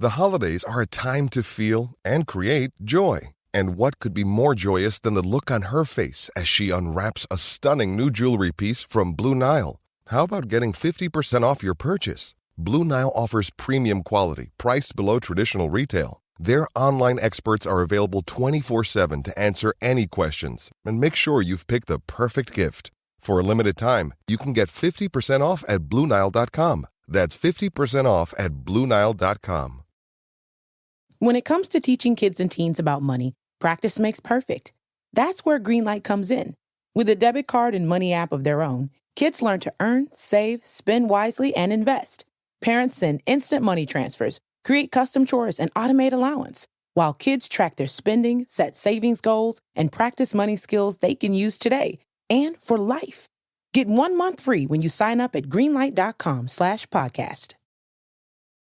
The holidays are a time to feel and create joy. And what could be more joyous than the look on her face as she unwraps a stunning new jewelry piece from Blue Nile? How about getting 50% off your purchase? Blue Nile offers premium quality, priced below traditional retail. Their online experts are available 24/7 to answer any questions and make sure you've picked the perfect gift. For a limited time, you can get 50% off at BlueNile.com. That's 50% off at BlueNile.com. When it comes to teaching kids and teens about money, practice makes perfect. That's where Greenlight comes in. With a debit card and money app of their own, kids learn to earn, save, spend wisely, and invest. Parents send instant money transfers, create custom chores, and automate allowance, while kids track their spending, set savings goals, and practice money skills they can use today and for life. Get 1 month free when you sign up at greenlight.com/podcast.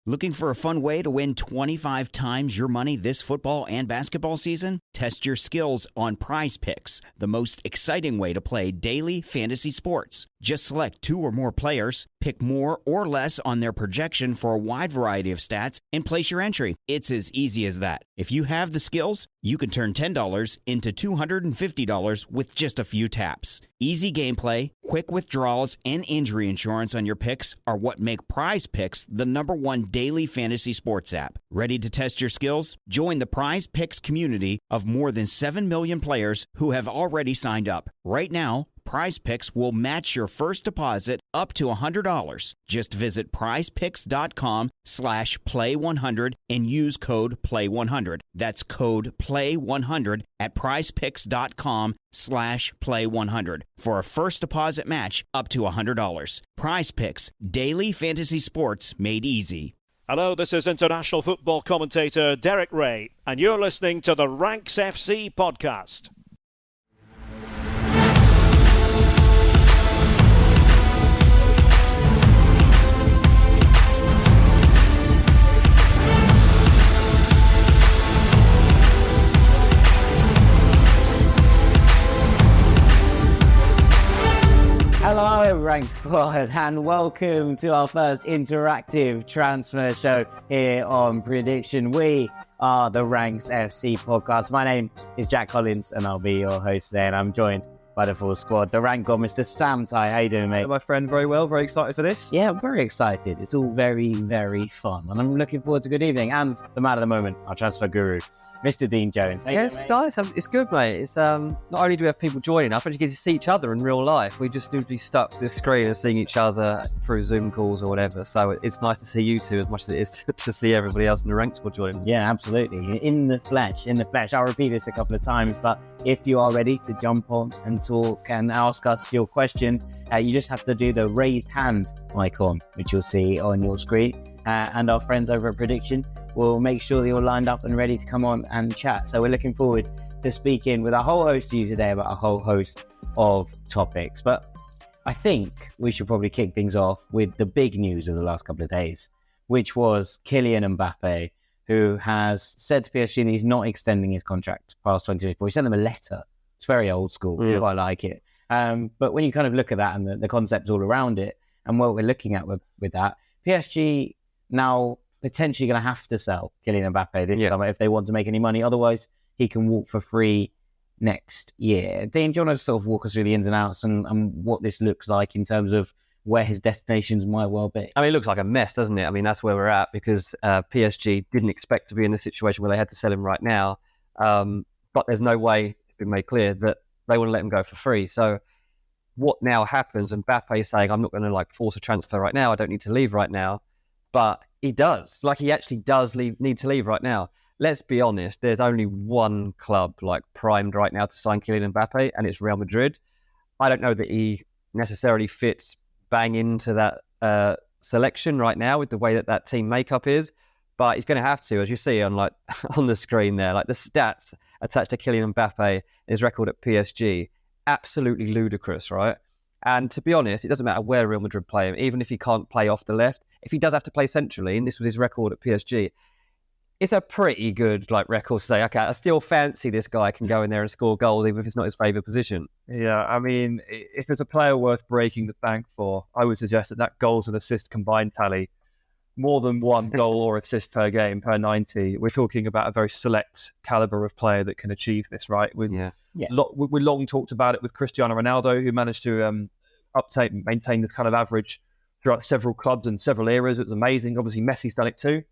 Looking for a fun way to win 25 times your money this football and basketball season? Test your skills on Prize Picks, the most exciting way to play daily fantasy sports. Just select 2 or more players, pick more or less on their projection for a wide variety of stats, and place your entry. It's as easy as that. If you have the skills, you can turn $10 into $250 with just a few taps. Easy gameplay, quick withdrawals, and injury insurance on your picks are what make Prize Picks the #1 daily fantasy sports app. Ready to test your skills? Join the Prize Picks community of more than 7 million players who have already signed up. Right now, Prize Picks will match your first deposit up to $100. Just visit prizepicks.com/play100 and use code PLAY100. That's code PLAY100 at prizepicks.com/play100 for a first deposit match up to $100. Prize Picks, daily fantasy sports made easy. Hello, this is international football commentator Derek Ray, and you're listening to the Ranks FC podcast. Hello, Rank Squad, and welcome to our first interactive transfer show here on Preediction. We are the Ranks FC podcast. My name is Jack Collins, and I'll be your host today, and I'm joined by the full squad. The Rank God, Mr. Sam Ty. How you doing, mate? Hello, my friend. Very well. Very excited for this. Yeah, I'm very excited. It's all very, very fun, and I'm looking forward to a good evening. And the man of the moment, our transfer guru, Mr. Dean Jones. Yeah, it's nice. It's good, mate. It's not only do we have people joining us, but you get to see each other in real life. We just do be stuck to the screen and seeing each other through Zoom calls or whatever. So it's nice to see you two as much as it is to see everybody else in the Rank Squad joining. Yeah, absolutely. In the flesh. I'll repeat this a couple of times, but if you are ready to jump on and talk and ask us your question, you just have to do the raised hand icon, which you'll see on your screen. And our friends over at Preediction will make sure that you're lined up and ready to come on and chat. So we're looking forward to speaking with a whole host of you today about a whole host of topics. But I think we should probably kick things off with the big news of the last couple of days, which was Kylian Mbappé, who has said to PSG that he's not extending his contract past 2024. He sent them a letter. It's very old school. I quite like it. But when you kind of look at that and the concepts all around it and what we're looking at with that, PSG now potentially going to have to sell Kylian Mbappé this summer if they want to make any money. Otherwise, he can walk for free next year. Dean, do you want to sort of walk us through the ins and outs and what this looks like in terms of where his destinations might well be? I mean, it looks like a mess, doesn't it? I mean, that's where we're at because PSG didn't expect to be in the situation where they had to sell him right now. But there's no way, it's been made clear, that they want to let him go for free. So what now happens? And Mbappé is saying, I'm not going to force a transfer right now. I don't need to leave right now. But he does. He actually does need to leave right now. Let's be honest, there's only one club primed right now to sign Kylian Mbappé, and it's Real Madrid. I don't know that he necessarily fits bang into that selection right now with the way that team makeup is, but he's going to have to, as you see on on the screen there, the stats attached to Kylian Mbappé, his record at PSG, absolutely ludicrous, right? And to be honest, it doesn't matter where Real Madrid play him, even if he can't play off the left. If he does have to play centrally, and this was his record at PSG, it's a pretty good record to say, okay, I still fancy this guy can go in there and score goals, even if it's not his favourite position. Yeah, I mean, if there's a player worth breaking the bank for, I would suggest that goals and assists combined tally more than one goal or assist per game per 90. We're talking about a very select caliber of player that can achieve this, right? We long talked about it with Cristiano Ronaldo, who managed to maintain the kind of average throughout several clubs and several eras. It was amazing. Obviously, Messi's done it too.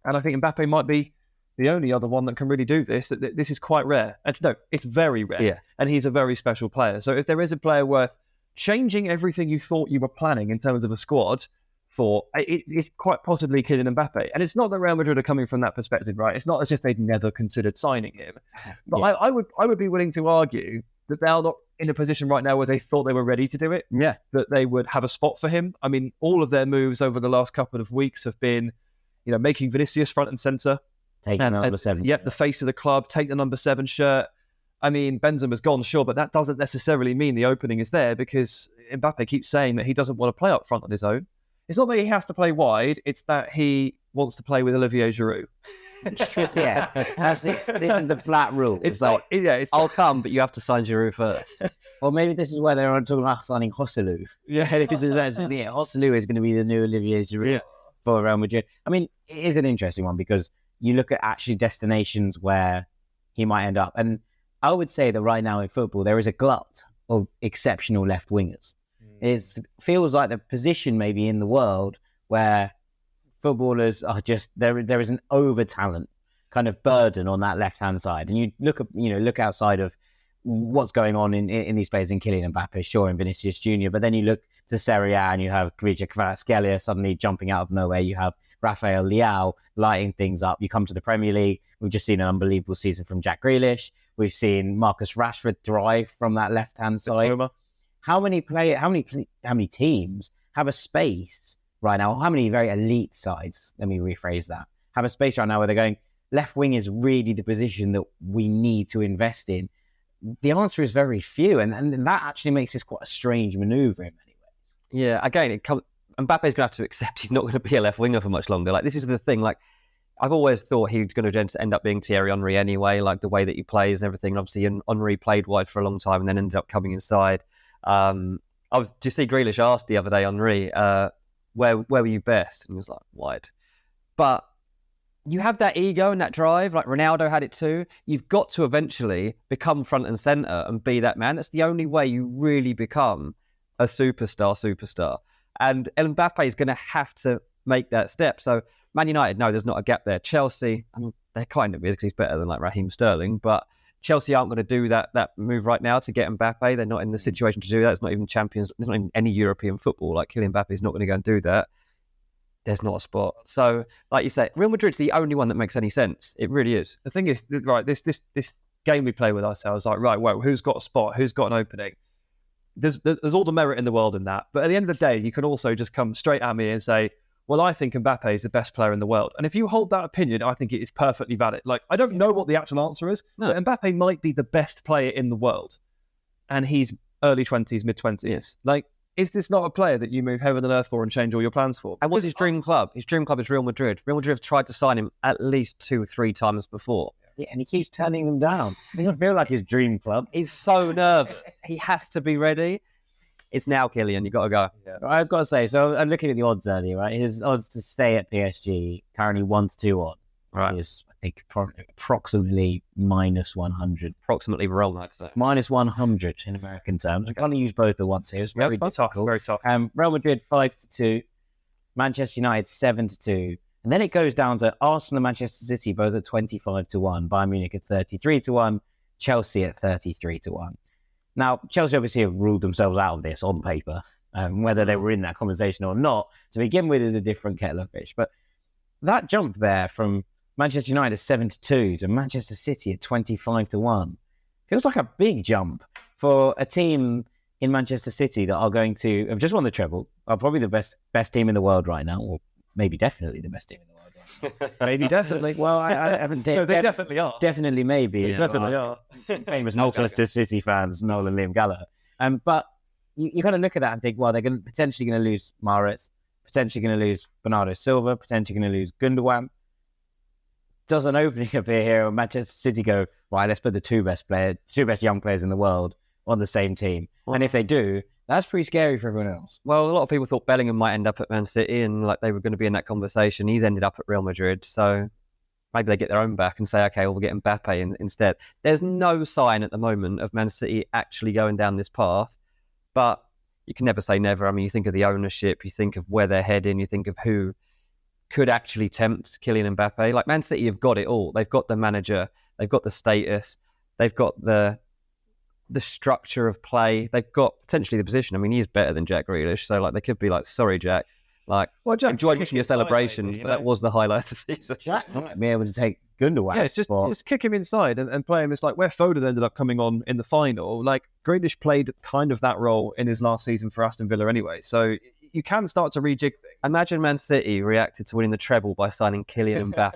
And I think Mbappe might be the only other one that can really do this. This is quite rare. And no, it's very rare. Yeah. And he's a very special player. So if there is a player worth changing everything you thought you were planning in terms of a squad for, it's quite possibly Kylian Mbappe. And it's not that Real Madrid are coming from that perspective, right? It's not as if they'd never considered signing him. But I would be willing to argue that they're not in a position right now where they thought they were ready to do it. Yeah. That they would have a spot for him. I mean, all of their moves over the last couple of weeks have been, making Vinicius front and centre. Taking number 7. Yep, the face of the club, take the number 7 shirt. I mean, Benzema's gone, sure, but that doesn't necessarily mean the opening is there, because Mbappe keeps saying that he doesn't want to play up front on his own. It's not that he has to play wide, it's that he wants to play with Olivier Giroud. Yeah, that's it. This is the flat rule. I'll come, but you have to sign Giroud first. Or maybe this is why they're talking about signing Joselu. Joselu is going to be the new Olivier Giroud for Real Madrid. I mean, it is an interesting one, because you look at actually destinations where he might end up. And I would say that right now in football, there is a glut of exceptional left wingers. It feels like the position maybe in the world where footballers are just, there is an over talent kind of burden on that left hand side. And you look outside of what's going on in these players, in Kylian Mbappé, sure, and Vinicius Junior, but then you look to Serie A and you have Kvaratskhelia Kvaratskhelia suddenly jumping out of nowhere. You have Rafael Leao lighting things up. You come to the Premier League. We've just seen an unbelievable season from Jack Grealish. We've seen Marcus Rashford drive from that left hand side. How many teams have a space right now? How many very elite sides, let me rephrase that, have a space right now where they're going, left wing is really the position that we need to invest in? The answer is very few, and that actually makes this quite a strange manoeuvre in many ways. Yeah, again, Mbappe's going to have to accept he's not going to be a left winger for much longer. Like, this is the thing. Like, I've always thought he was going to end up being Thierry Henry anyway, like the way that he plays and everything. And obviously, Henry played wide for a long time and then ended up coming inside. Do you see Grealish asked the other day, Henry, where were you best? And he was like, wide. But you have that ego and that drive, like Ronaldo had it too. You've got to eventually become front and centre and be that man. That's the only way you really become a superstar. And Mbappe is going to have to make that step. So Man United, no, there's not a gap there. Chelsea, I mean, there kind of is, because he's better than like Raheem Sterling, but Chelsea aren't going to do that move right now to get Mbappe. They're not in the situation to do that. It's not even champions. There's not even any European football. Like, Kylian Mbappe is not going to go and do that. There's not a spot. So, like you say, Real Madrid's the only one that makes any sense. It really is. The thing is, right, this game we play with ourselves, like, right, well, who's got a spot? Who's got an opening? There's all the merit in the world in that. But at the end of the day, you can also just come straight at me and say, well, I think Mbappe is the best player in the world. And if you hold that opinion, I think it is perfectly valid. Like, I don't know what the actual answer is, but Mbappe might be the best player in the world. And he's early 20s, mid-20s. Yes. Like, is this not a player that you move heaven and earth for and change all your plans for? And what's his dream club? His dream club is Real Madrid. Real Madrid have tried to sign him at least 2 or 3 times before. Yeah, and he keeps turning them down. It doesn't feel like his dream club. He's so nervous. He has to be ready. It's now, Kylian. You got to go. Yeah. I've got to say, so I'm looking at the odds earlier, right? His odds to stay at PSG currently 1-2 on. Right. Is, I think, approximately -100. Approximately wrong, I'd say. -100 in American terms. I can't use both at once here. It's very difficult. Very tough. Real Madrid 5-2, Manchester United 7-2, and then it goes down to Arsenal and Manchester City both at 25-1, Bayern Munich at 33-1, Chelsea at 33-1. Now, Chelsea obviously have ruled themselves out of this on paper. Whether they were in that conversation or not, to begin with, is a different kettle of fish. But that jump there from Manchester United 7-2 to Manchester City at 25-1 feels like a big jump for a team in Manchester City that are going to have just won the treble, are probably the best team in the world right now, or maybe definitely the best team in the world right now. Maybe definitely. Well, I haven't. No, they definitely are. Definitely, maybe. They definitely are. Famous Manchester City fans, Noel and Liam Gallagher. But you kind of look at that and think, well, they're potentially going to lose Mahrez, potentially going to lose Bernardo Silva, potentially going to lose Gundogan. Does an opening appear here, and Manchester City go, right, let's put the two best young players in the world on the same team. Well, and if they do, That's pretty scary for everyone else. Well, a lot of people thought Bellingham might end up at Man City and like they were going to be in that conversation. He's ended up at Real Madrid. So maybe they get their own back and say, okay, we'll get Mbappe instead. There's no sign at the moment of Man City actually going down this path. But you can never say never. I mean, you think of the ownership, you think of where they're heading, you think of who could actually tempt Kylian Mbappe. Like Man City have got it all. They've got the manager, they've got the status, they've got the structure of play, they've got potentially the position. I mean, he's better than Jack Grealish, so like they could be like, sorry, Jack. Like, well, Jack, enjoy watching your celebrations, but that was the highlight of the season. Jack might be able to take Gundogan. Yeah, it's just kick him inside and play him. It's like where Foden ended up coming on in the final. Like Grealish played kind of that role in his last season for Aston Villa anyway. So you can start to rejig things. Imagine Man City reacted to winning the treble by signing Kylian Mbappe.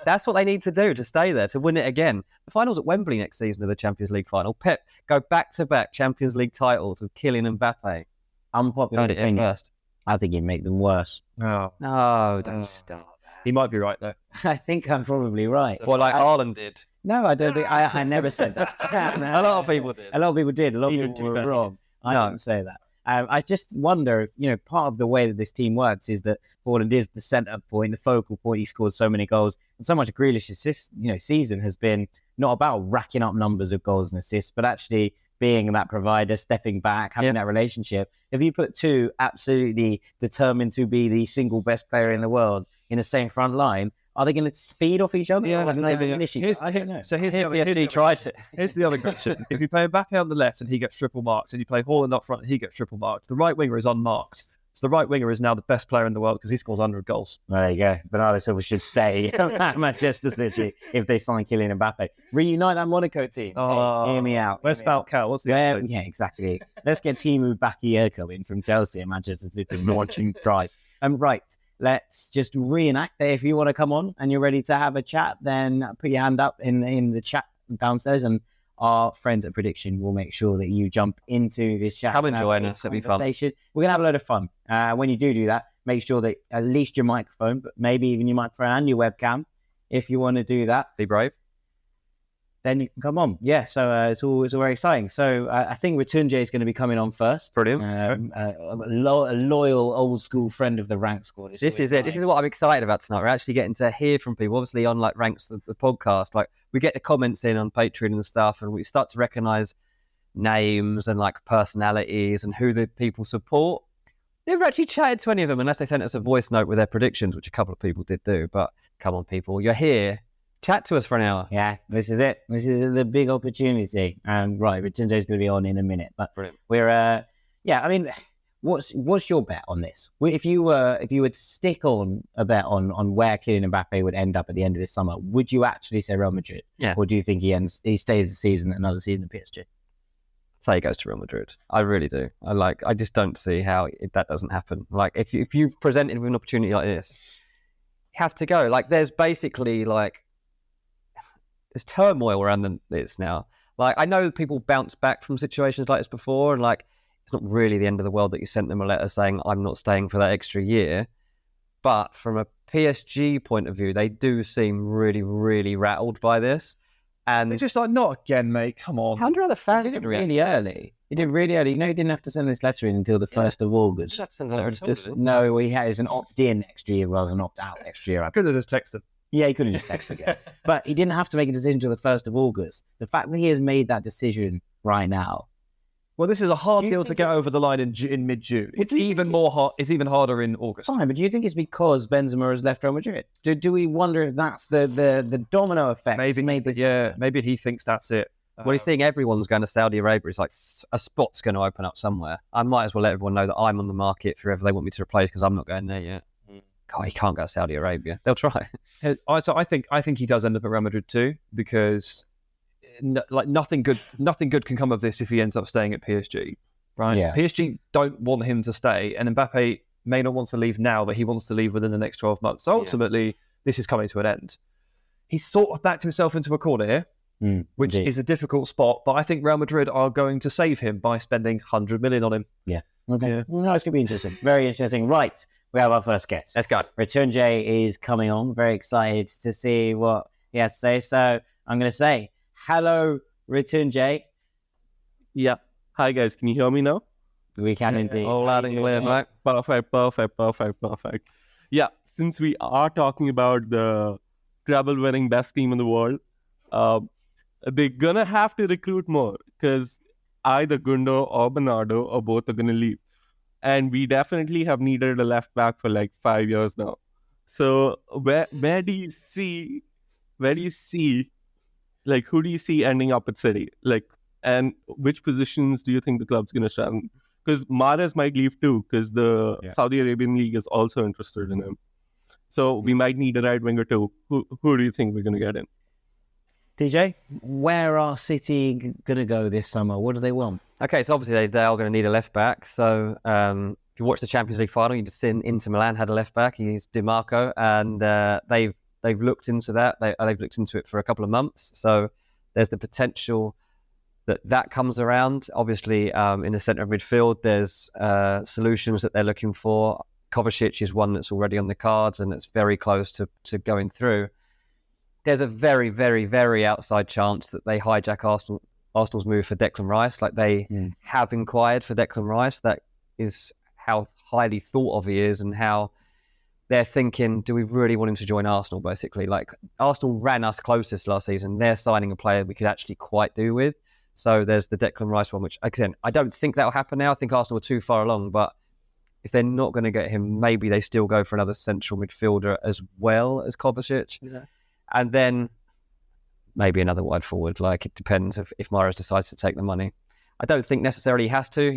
That's what they need to do to stay there, to win it again. The final's at Wembley next season of the Champions League final. Pep, go back-to-back Champions League titles with Kylian Mbappe. Unpopular opinion. First. I think he'd make them worse. No, don't start. He might be right, though. I think I'm probably right. Well, like Haaland did. No, I don't think... I never said that. A lot of people did. A lot of people did. A lot of people were wrong. I didn't say that. I just wonder if, part of the way that this team works is that Haaland is the centre point, the focal point. He scores so many goals. And so much of Grealish's season has been not about racking up numbers of goals and assists, but actually being that provider, stepping back, having that relationship. If you put two absolutely determined to be the single best player in the world in the same front line, are they going to feed off each other? Yeah, I don't know. So here's the other question. If you play Mbappe on the left and he gets triple marked, and you play Haaland up front and he gets triple marked, the right winger is unmarked. So the right winger is now the best player in the world because he scores 100 goals. Well, there you go. Bernardo Silva should stay at Manchester City if they sign Kylian Mbappe. Reunite that Monaco team. Hey, hear me out. Where's Falcao? What's the Yeah, exactly. Let's get Timu Bakayoko in from Chelsea and Manchester City launching drive. Right. Let's just reenact that. If you want to come on and you're ready to have a chat, then put your hand up in the chat downstairs, and our friends at Preediction will make sure that you jump into this chat. Come and join us. It'll be fun. We're going to have a load of fun. When you do that, make sure that at least your microphone, but maybe even your microphone and your webcam, if you want to do that. Be brave. Then you can come on. Yeah, so it's all very exciting. So I think Ritunje is going to be coming on first. Brilliant. A loyal, old school friend of the Rank Squad. This is it. This is what I'm excited about tonight. We're actually getting to hear from people. Obviously, on like Ranks, the podcast, like we get the comments in on Patreon and stuff, and we start to recognise names and like personalities and who the people support. Never actually chatted to any of them unless they sent us a voice note with their predictions, which a couple of people did do. But come on, people, you're here. Chat to us for an hour. Yeah, this is it. This is the big opportunity. Right, Ritunje's going to be on in a minute, but brilliant. We're I mean, what's your bet on this? If you would stick on a bet on where Kylian Mbappe would end up at the end of this summer, would you actually say Real Madrid? Yeah. Or do you think he stays the season, another season at PSG? I'd say he goes to Real Madrid. I really do. I just don't see how that doesn't happen. Like if you've presented with an opportunity like this, you have to go. Like there's basically like there's turmoil around this now. Like I know people bounce back from situations like this before, and like it's not really the end of the world that you sent them a letter saying I'm not staying for that extra year. But from a PSG point of view, they do seem really, really rattled by this. And they're just like, not again, mate. Come on. How do other fans He did it really early. He didn't have to send this letter in until the 1st of August. No, he has an opt-in next year rather than opt-out next year. I could have just texted. Yeah, he could have just texted again. But he didn't have to make a decision until the 1st of August. The fact that he has made that decision right now. Well, this is a hard deal to get over the line in mid-June. It's even more hard. It's even harder in August. Fine, but do you think it's because Benzema has left Real Madrid? Do we wonder if that's the domino effect? Maybe he thinks that's it. Well, he's seeing everyone's going to Saudi Arabia. It's like a spot's going to open up somewhere. I might as well let everyone know that I'm on the market for whoever they want me to replace because I'm not going there yet. God, he can't go to Saudi Arabia. They'll try. So I think he does end up at Real Madrid too, because nothing good can come of this if he ends up staying at PSG, right? Yeah. PSG don't want him to stay, and Mbappe may not want to leave now, but he wants to leave within the next 12 months. So ultimately, this is coming to an end. He's sort of backed himself into a corner here, which is a difficult spot, but I think Real Madrid are going to save him by spending 100 million on him. Yeah. Okay. Yeah. No, it's going to be interesting. Very interesting. Right. We have our first guest. Let's go. Ritunje is coming on. Very excited to see what he has to say. So I'm going to say, hello, Ritunje. Yeah. Hi, guys. Can you hear me now? We can indeed. All loud and clear, mate. Perfect. Yeah, since we are talking about the treble-winning best team in the world, they're going to have to recruit more because either Gundo or Bernardo or both are going to leave. And we definitely have needed a left back for like 5 years now. So where do you see, like, who do you see ending up at City? Like, and which positions do you think the club's going to strengthen? Because Mahrez might leave too, because the Saudi Arabian League is also interested in him. So we might need a right winger too. Who do you think we're going to get in? DJ, where are City going to go this summer? What do they want? Okay, so obviously they are going to need a left back. So if you watch the Champions League final, you just seen Inter Milan had a left back. He's Di Marco, and they've looked into that. They've looked into it for a couple of months. So there's the potential that comes around. Obviously, in the centre of midfield, there's solutions that they're looking for. Kovacic is one that's already on the cards and it's very close to going through. There's a very, very, very outside chance that they hijack Arsenal's move for Declan Rice. Like they have inquired for Declan Rice. That is how highly thought of he is and how they're thinking, do we really want him to join Arsenal, basically? Like Arsenal ran us closest last season. They're signing a player we could actually quite do with. So there's the Declan Rice one, which, again, I don't think that'll happen now. I think Arsenal are too far along, but if they're not going to get him, maybe they still go for another central midfielder as well as Kovacic. Yeah. And then maybe another wide forward. Like, it depends if Mahrez decides to take the money. I don't think necessarily he has to.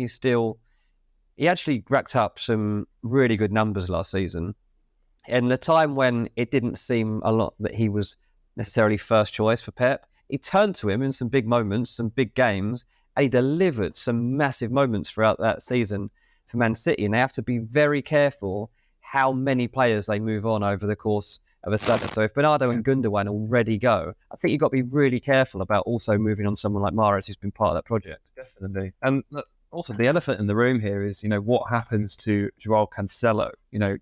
He actually racked up some really good numbers last season. In the time when it didn't seem a lot that he was necessarily first choice for Pep, he turned to him in some big moments, some big games, and he delivered some massive moments throughout that season for Man City. And they have to be very careful how many players they move on over the course of a summer. So if Bernardo and Gundogan already go, I think you've got to be really careful about also moving on someone like Mahrez who's been part of that project. Definitely. And also the elephant in the room here is, what happens to Joao Cancelo?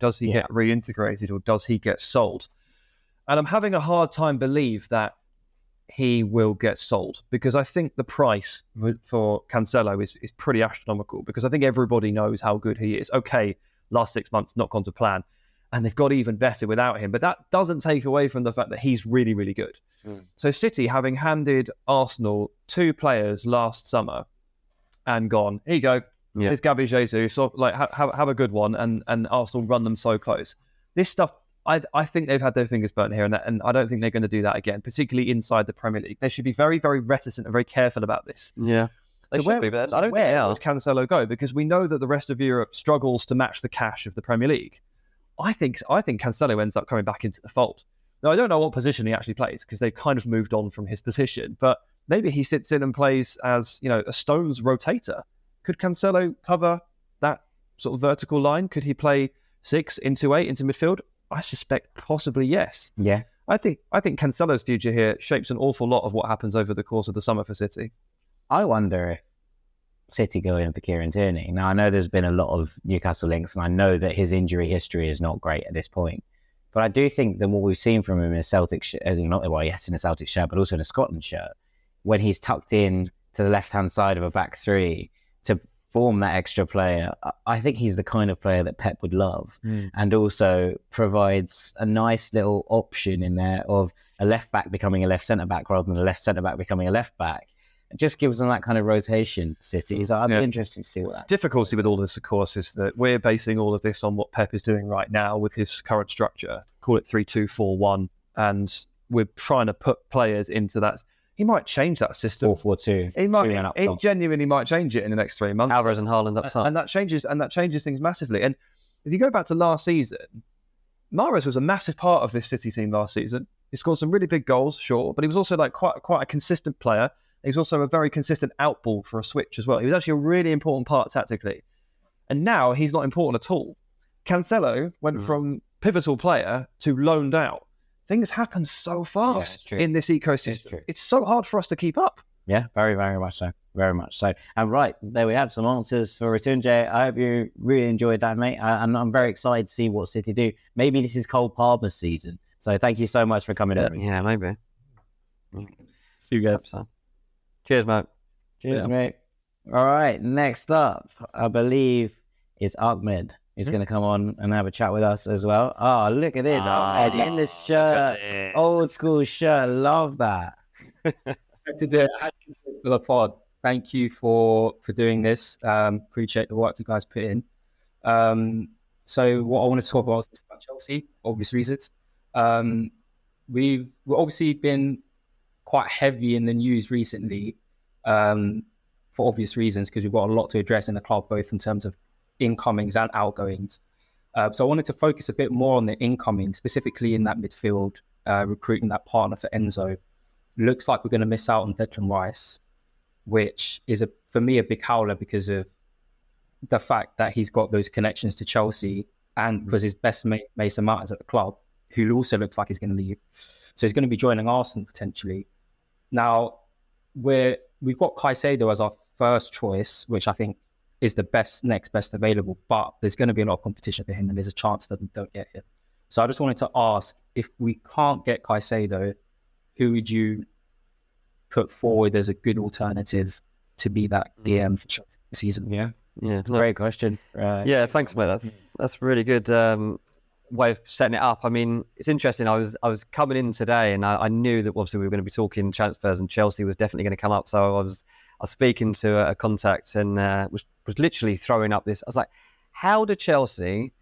Does he get reintegrated or does he get sold? And I'm having a hard time believe that he will get sold because I think the price for Cancelo is pretty astronomical because I think everybody knows how good he is. Okay, last 6 months not gone to plan and they've got even better without him, but that doesn't take away from the fact that he's really, really good. So City, having handed Arsenal 2 players last summer and gone, here you go, here's Gabi Jesus, so have a good one, and Arsenal run them so close. This stuff, I think they've had their fingers burnt here, and I don't think they're going to do that again, particularly inside the Premier League. They should be very, very reticent and very careful about this. Yeah, they should be, but I don't think they are. Where does Cancelo go? Because we know that the rest of Europe struggles to match the cash of the Premier League. I think Cancelo ends up coming back into the fold. Now, I don't know what position he actually plays because they've kind of moved on from his position, but maybe he sits in and plays as, a Stones rotator. Could Cancelo cover that sort of vertical line? Could he play 6 into 8 into midfield? I suspect possibly yes. Yeah. I think Cancelo's future here shapes an awful lot of what happens over the course of the summer for City. I wonder if City go in for Kieran Tierney. Now, I know there's been a lot of Newcastle links, and I know that his injury history is not great at this point. But I do think that what we've seen from him in a Celtic shirt, in a Celtic shirt, but also in a Scotland shirt, when he's tucked in to the left-hand side of a back three to form that extra player, I think he's the kind of player that Pep would love, and also provides a nice little option in there of a left-back becoming a left centre-back rather than a left centre-back becoming a left-back. It just gives them that kind of rotation, City. So I'm interested to see what that difficulty with all this, of course, is that we're basing all of this on what Pep is doing right now with his current structure. Call it 3-2-4-1, and we're trying to put players into that. He might change that system. 4-4-2. He genuinely might change it in the next 3 months. Alvarez and Haaland up top, and that changes things massively. And if you go back to last season, Mahrez was a massive part of this City team last season. He scored some really big goals, sure, but he was also quite a consistent player. He was also a very consistent outball for a switch as well. He was actually a really important part tactically. And now he's not important at all. Cancelo went from pivotal player to loaned out. Things happen so fast in this ecosystem. It's so hard for us to keep up. Yeah, very, very much so. Very much so. And right, there we have some answers for Ritunjay. I hope you really enjoyed that, mate. And I'm very excited to see what City do. Maybe this is Cole Palmer's season. So thank you so much for coming over. Yeah, maybe. See you guys. Cheers, mate. Cheers, mate. All right, next up, I believe it's Ahmed. He's going to come on and have a chat with us as well. Oh, look at this. Ahmed in the shirt. Old school shirt. Love that. To do for the pod. Thank you for doing this. Appreciate the work you guys put in. So what I want to talk about is about Chelsea, for obvious reasons. We've obviously been quite heavy in the news recently, for obvious reasons, because we've got a lot to address in the club, both in terms of incomings and outgoings. So I wanted to focus a bit more on the incoming, specifically in that midfield, recruiting that partner for Enzo. Looks like we're going to miss out on Declan Rice, which is, for me, a big howler because of the fact that he's got those connections to Chelsea and because his best mate, Mason Mount, is at the club, who also looks like he's going to leave. So he's going to be joining Arsenal potentially. Now, we've got Caicedo as our first choice, which I think is the next best available, but there's going to be a lot of competition for him and there's a chance that we don't get him. So I just wanted to ask, if we can't get Caicedo, who would you put forward as a good alternative to be that DM for Chelsea this season? Yeah, it's a great question. Yeah, thanks, mate. That's a really good way of setting it up. I mean, it's interesting. I was coming in today, and I knew that obviously we were going to be talking transfers, and Chelsea was definitely going to come up. So I was speaking to a contact, and was literally throwing up this. I was like, how do Chelsea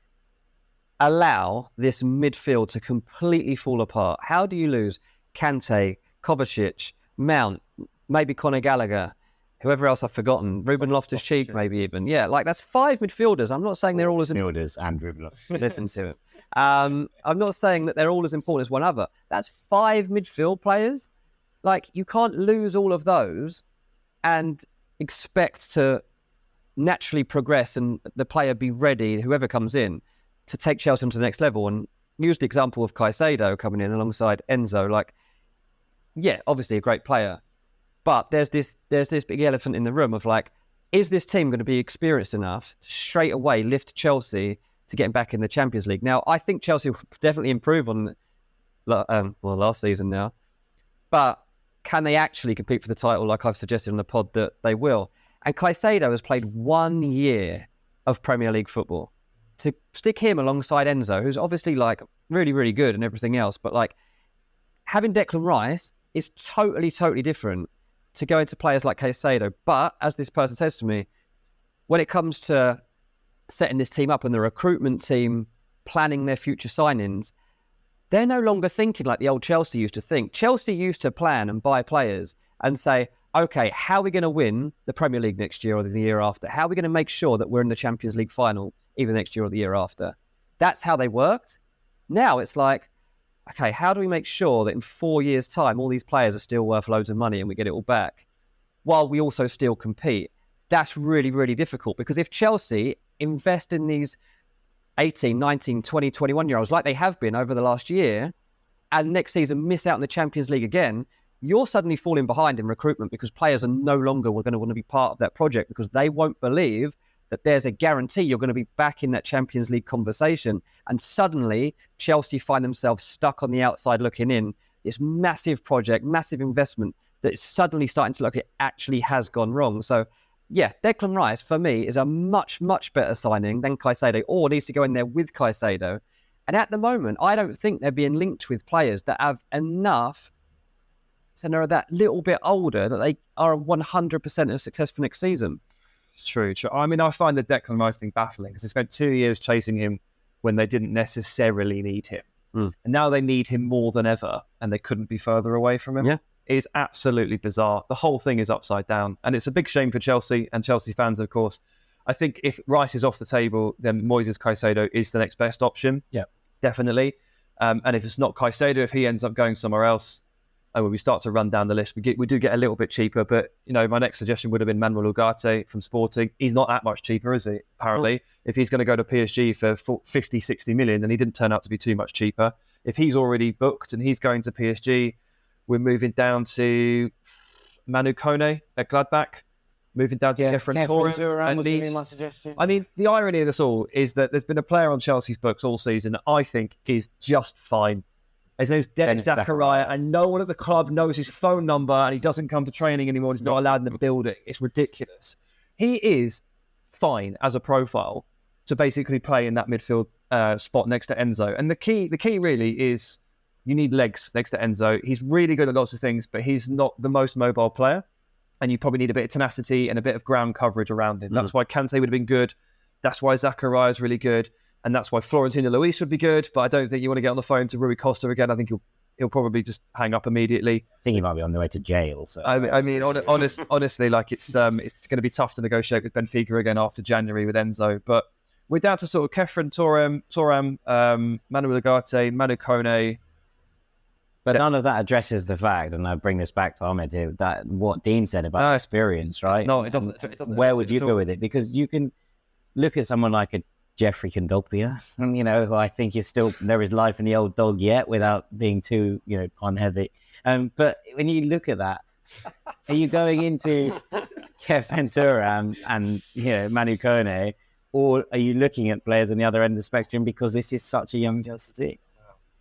allow this midfield to completely fall apart? How do you lose Kante, Kovacic, Mount, maybe Conor Gallagher, whoever else I've forgotten, Ruben Loftus-Cheek, maybe even. Yeah, like that's 5 midfielders. I'm not saying they're all as midfielders and Ruben Loftus-Cheek. Listen to it. I'm not saying that they're all as important as one other. That's 5 midfield players. Like, you can't lose all of those and expect to naturally progress and the player be ready, whoever comes in, to take Chelsea to the next level. And use the example of Caicedo coming in alongside Enzo. Like, yeah, obviously a great player, but there's this big elephant in the room of like, is this team going to be experienced enough to straight away lift Chelsea to getting back in the Champions League? Now, I think Chelsea will definitely improve on last season now, but can they actually compete for the title like I've suggested in the pod that they will? And Caicedo has played 1 year of Premier League football. To stick him alongside Enzo, who's obviously like really, really good and everything else, but like having Declan Rice is totally, totally different to going to players like Caicedo. But as this person says to me, when it comes to setting this team up and the recruitment team planning their future signings, they're no longer thinking like the old Chelsea used to think. Chelsea used to plan and buy players and say, okay, how are we going to win the Premier League next year or the year after? How are we going to make sure that we're in the Champions League final either next year or the year after? That's how they worked. Now it's like, okay, how do we make sure that in 4 years' time, all these players are still worth loads of money and we get it all back while we also still compete? That's really, really difficult, because if Chelsea invest in these 18, 19, 20, 21-year-olds like they have been over the last year, and next season miss out in the Champions League again, you're suddenly falling behind in recruitment because players are no longer going to want to be part of that project because they won't believe that there's a guarantee you're going to be back in that Champions League conversation. And suddenly Chelsea find themselves stuck on the outside looking in, this massive project, massive investment that is suddenly starting to look it actually has gone wrong. So yeah, Declan Rice for me is a much, much better signing than Caicedo, or needs to go in there with Caicedo. And at the moment, I don't think they're being linked with players that have enough, so they're that little bit older, that they are 100% as successful next season. True. I mean, I find the Declan Rice thing baffling because they spent 2 years chasing him when they didn't necessarily need him. And now they need him more than ever, and they couldn't be further away from him. Yeah. It is absolutely bizarre. The whole thing is upside down, and it's a big shame for Chelsea and Chelsea fans, of course. I think if Rice is off the table, then Moises Caicedo is the next best option. Yeah, definitely. And if it's not Caicedo, if he ends up going somewhere else, and when we start to run down the list, we do get a little bit cheaper. But, you know, my next suggestion would have been Manuel Ugarte from Sporting. He's not that much cheaper, is he? Apparently. If he's going to go to PSG for 50, 60 million, then he didn't turn out to be too much cheaper. If he's already booked and he's going to PSG, we're moving down to Manu Kone at Gladbach, moving down to Kefren Turan. I mean, the irony of this all is that there's been a player on Chelsea's books all season that I think is just fine. His name's Dennis Zakaria, and no one at the club knows his phone number, and he doesn't come to training anymore. He's not allowed in the building. It's ridiculous. he is fine as a profile to basically play in that midfield spot next to Enzo. And the key really is you need legs next to Enzo. He's really good at lots of things, but he's not the most mobile player. And you probably need a bit of tenacity and a bit of ground coverage around him. That's why Kante would have been good. That's why Zakaria is really good. And that's why Florentino Luis would be good. But I don't think you want to get on the phone to Rui Costa again. I think he'll probably just hang up immediately. I think he might be on the way to jail. So I mean, honestly, like it's going to be tough to negotiate with Benfica again after January with Enzo. But we're down to sort of Kefren Turam, Manuel Ugarte, Manu Kone. But none of that addresses the fact, and I bring this back to Ahmed here, that what Dean said about experience, right? No, it doesn't. Where would you go with it? Because you can look at someone like a Jeffrey Kondogbia, who I think is still, there is life in the old dog yet without being too, pun heavy. But when you look at that, are you going into Kefren Turam and, Manu Kone, or are you looking at players on the other end of the spectrum because this is such a young Chelsea team?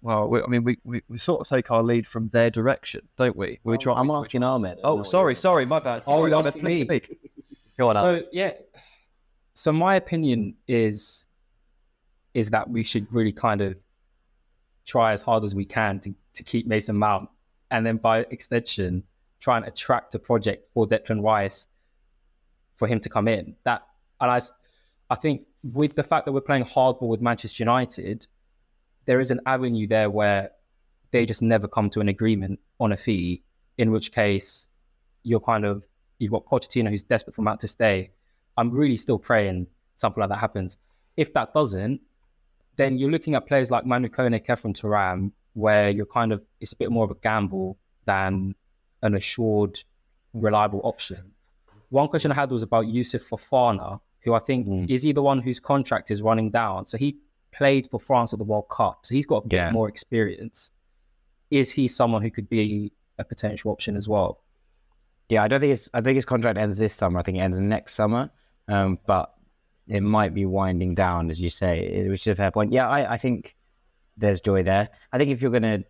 Well, we sort of take our lead from their direction, don't we? I'm asking Ahmed. Oh, sorry, my bad. Oh, Ahmed, you're asking me. Speak. Go on, Ahmed. So my opinion is that we should really kind of try as hard as we can to keep Mason Mount, and then by extension, try and attract a project for Declan Rice for him to come in. I think with the fact that we're playing hardball with Manchester United, there is an avenue there where they just never come to an agreement on a fee, in which case you've got Pochettino who's desperate for Mount to stay. I'm really still praying something like that happens. If that doesn't, then you're looking at players like Manu Kone, Kefren Turam, where it's a bit more of a gamble than an assured, reliable option. One question I had was about Youssouf Fofana, who I think is he the one whose contract is running down. So he played for France at the World Cup, so he's got a bit more experience. Is he someone who could be a potential option as well? Yeah, I think his contract ends this summer. I think it ends next summer, but it might be winding down, as you say, which is a fair point. Yeah, I think there's joy there. I think if you're going to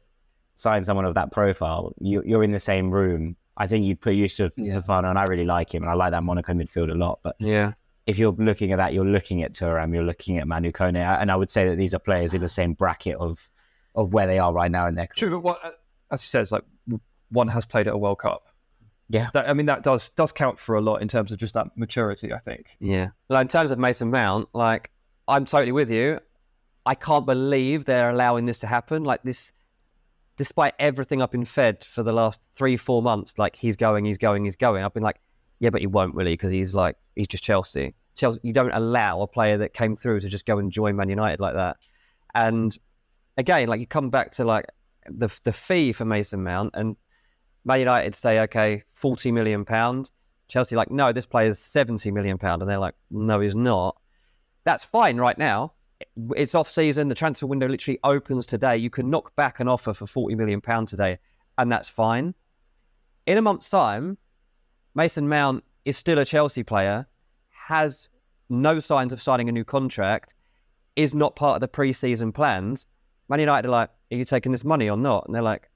sign someone of that profile, you're in the same room. I think you'd put Youssouf Fofana, and I really like him, and I like that Monaco midfield a lot. But if you're looking at that, you're looking at Thuram, you're looking at Manu Kone, and I would say that these are players in the same bracket of where they are right now in their career. True, but as you said, it's like one has played at a World Cup. Yeah, that does count for a lot in terms of just that maturity, I think. Yeah, like in terms of Mason Mount, like I'm totally with you. I can't believe they're allowing this to happen. Like this, despite everything I've been fed for the last 3-4 months, like he's going. I've been like, yeah, but he won't really because he's just Chelsea. You don't allow a player that came through to just go and join Man United like that. And again, like you come back to like the fee for Mason Mount, and Man United say, okay, £40 million. Chelsea like, no, this player's £70 million, and they're like, no, he's not. That's fine right now. It's off season. The transfer window literally opens today. You can knock back an offer for £40 million today, and that's fine. In a month's time, Mason Mount is still a Chelsea player, has no signs of signing a new contract, is not part of the pre-season plans. Man United are like, are you taking this money or not? And they're like,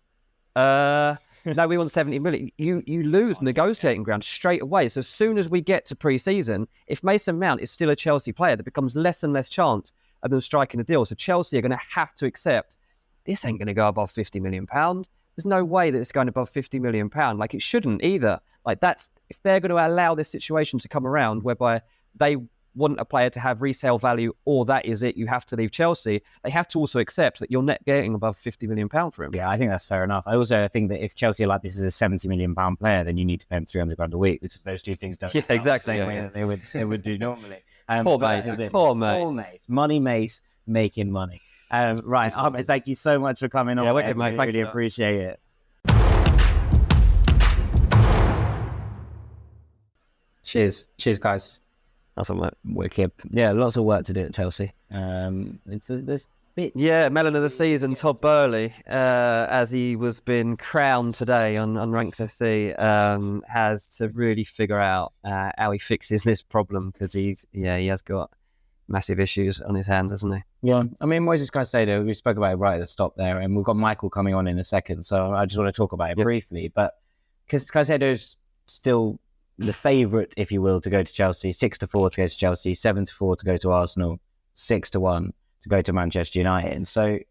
no, we want 70 million. You lose negotiating ground straight away. So as soon as we get to pre-season, if Mason Mount is still a Chelsea player, there becomes less and less chance of them striking a deal. So Chelsea are going to have to accept this ain't going to go above £50 million. There's no way that it's going above £50 million. Like it shouldn't either. Like that's, if they're going to allow this situation to come around whereby they want a player to have resale value or that is it, you have to leave Chelsea, they have to also accept that you're net getting above £50 million for him. Yeah, I think that's fair enough. I also think that if Chelsea are like, this is a £70 million player, then you need to pay him £300 a week, because those two things don't exactly the same way that they would do normally. Poor Mace. Money Mace making money. Right, Ahmed, thank you so much for coming on. Yeah, wicked, mate. I really appreciate it. Cheers, guys. That's all right. Wicked. Yeah, lots of work to do at Chelsea. There's bits. Yeah, Melon of the season, Todd Burley, as he was been crowned today on Ranks FC, has to really figure out how he fixes this problem, because he has got massive issues on his hands, hasn't he? Yeah, I mean, Moises Caicedo, we spoke about it right at the stop there, and we've got Michael coming on in a second, so I just want to talk about it briefly. But because Caicedo's still the favourite, if you will, to go to Chelsea, 6-4 to go to Chelsea, 7-4 to go to Arsenal, 6-1 to go to Manchester United. And so it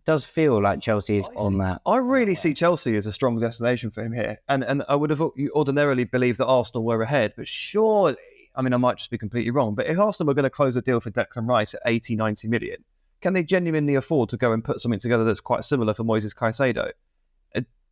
does feel like Chelsea is on that. I really see Chelsea as a strong destination for him here. And I would have ordinarily believed that Arsenal were ahead, but surely, I mean, I might just be completely wrong, but if Arsenal were going to close a deal for Declan Rice at 80, 90 million, can they genuinely afford to go and put something together that's quite similar for Moises Caicedo?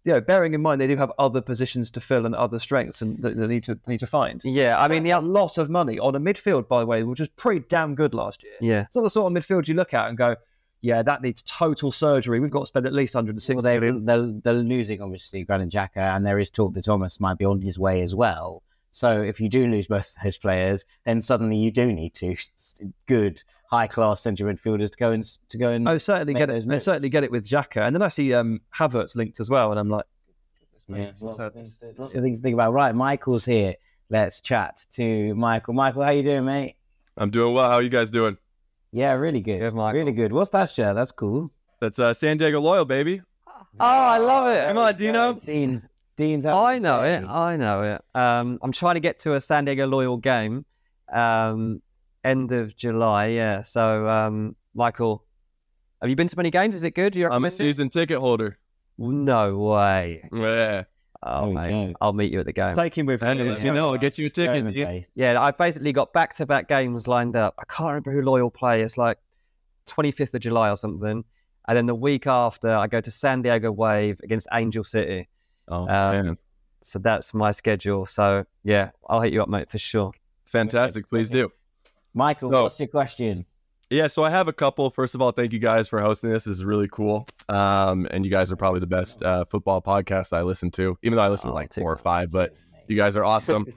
Bearing in mind they do have other positions to fill and other strengths and that they need to find. Yeah, I mean, a lot of money on a midfield, by the way, which was pretty damn good last year. Yeah, it's not the sort of midfield you look at and go, yeah, that needs total surgery. We've got to spend at least 160 million. They're losing, obviously, Granit Xhaka, and there is talk that Thomas might be on his way as well. So if you do lose both of those players, then suddenly you do need two good, high-class centre midfielders to go and. Oh, certainly get it. Certainly get it with Xhaka, and then I see Havertz linked as well, and I'm like, lots of things to think about. Right, Michael's here. Let's chat to Michael. Michael, how you doing, mate? I'm doing well. How are you guys doing? Yeah, really good. Really good. What's that shirt? That's cool. That's San Diego Loyal, baby. Oh, I love it. Come on, do you know? Dean's I know it. I'm trying to get to a San Diego Loyal game end of July, yeah. So, Michael, have you been to many games? Is it good? I'm a season ticket holder. No way. Yeah. Oh, mate. I'll meet you at the game. Take him with you. I'll get you a ticket. Yeah, I've basically got back-to-back games lined up. I can't remember who Loyal play. It's like 25th of July or something. And then the week after, I go to San Diego Wave against Angel City. Oh, man. So that's my schedule. So, yeah, I'll hit you up, mate, for sure. Fantastic. Please do. Michael, what's your question? Yeah, so I have a couple. First of all, thank you guys for hosting this. This is really cool. And you guys are probably the best football podcast I listen to, even though I listen to like 4 or 5, but you guys are awesome.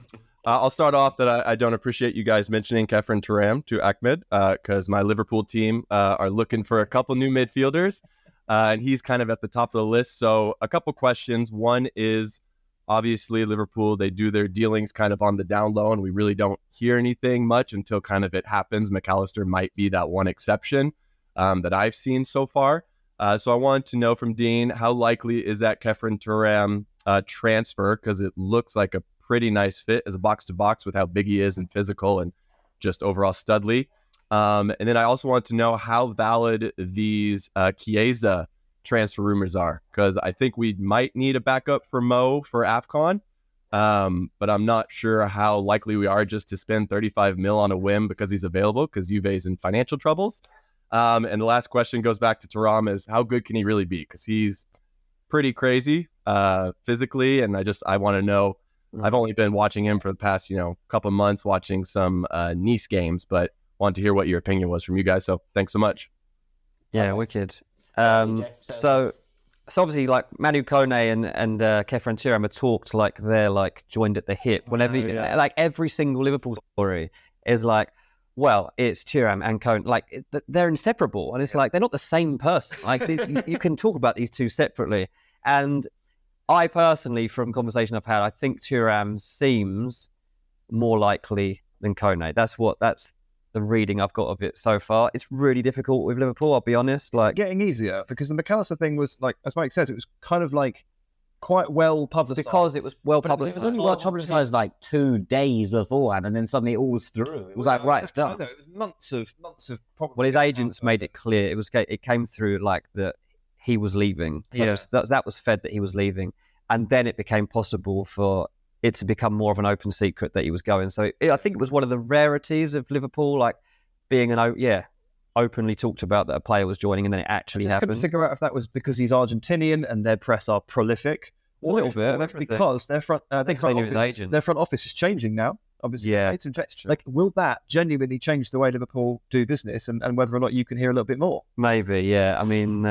I'll start off that I don't appreciate you guys mentioning Kefren Turam to Ahmed because my Liverpool team are looking for a couple new midfielders, and he's kind of at the top of the list. So a couple questions. One is, obviously, Liverpool, they do their dealings kind of on the down low, and we really don't hear anything much until kind of it happens. McAllister might be that one exception that I've seen so far. So I wanted to know from Dean, how likely is that Kefren Turam transfer? Because it looks like a pretty nice fit as a box-to-box with how big he is and physical and just overall studly. And then I also want to know how valid these Chiesa transfer rumors are, because I think we might need a backup for Mo for AFCON, but I'm not sure how likely we are just to spend 35 mil on a whim because he's available, because Juve's in financial troubles. And the last question goes back to Thuram, is how good can he really be? Because he's pretty crazy physically, and I want to know. I've only been watching him for the past, couple months, watching some Nice games, but want to hear what your opinion was from you guys. So thanks so much. Yeah, wicked. So obviously, like Manu Kone and Kefren Turam have talked like they're like joined at the hip. Whenever like every single Liverpool story is like, well, it's Turam and Kone, like they're inseparable, and it's like they're not the same person. Like you can talk about these two separately. And I personally, from conversation I've had, I think Thuram seems more likely than Kone. That's the reading I've got of it so far. It's really difficult with Liverpool, I'll be honest. Like, getting easier because the McAllister thing was like, as Mike says, it was kind of like quite well publicised. Because it was well publicised. It was only well publicised like 2 days beforehand, and then suddenly it all was through. It was like, right, it's done. It was months of probably. Well, his agents made it clear. It came through like that he was leaving. So that was fed that he was leaving, and then it became possible for it to become more of an open secret that he was going. So I think it was one of the rarities of Liverpool, like being openly talked about that a player was joining, and then it actually happened. I couldn't figure out if that was because he's Argentinian and their press are prolific, a little bit, because their front office is changing now. Obviously, like, will that genuinely change the way Liverpool do business, and whether or not you can hear a little bit more? Maybe, yeah. I mean,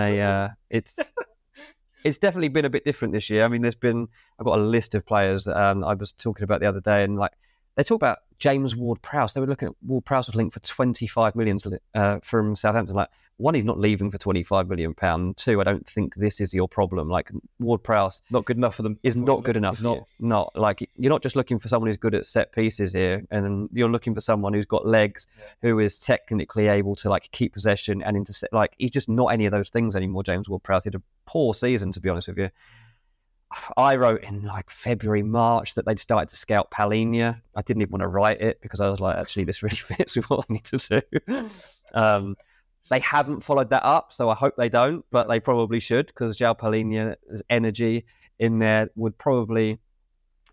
it's definitely been a bit different this year. I mean, I've got a list of players I was talking about the other day, and like they talk about James Ward-Prowse. They were looking at Ward-Prowse was linked for 25 million from Southampton. Like, one, he's not leaving for 25 million pounds. Two, I don't think this is your problem. Like, Ward-Prowse not good enough for them. Is not good enough. Not like, you're not just looking for someone who's good at set pieces here, and you're looking for someone who's got legs, who is technically able to like keep possession and intercept. Like, he's just not any of those things anymore. James Ward-Prowse had a poor season, to be honest with you. I wrote in like February, March that they'd started to scout Palhinha. I didn't even want to write it because I was like, actually, this really fits with what I need to do. They haven't followed that up, so I hope they don't, but they probably should, because João Palhinha's energy in there would probably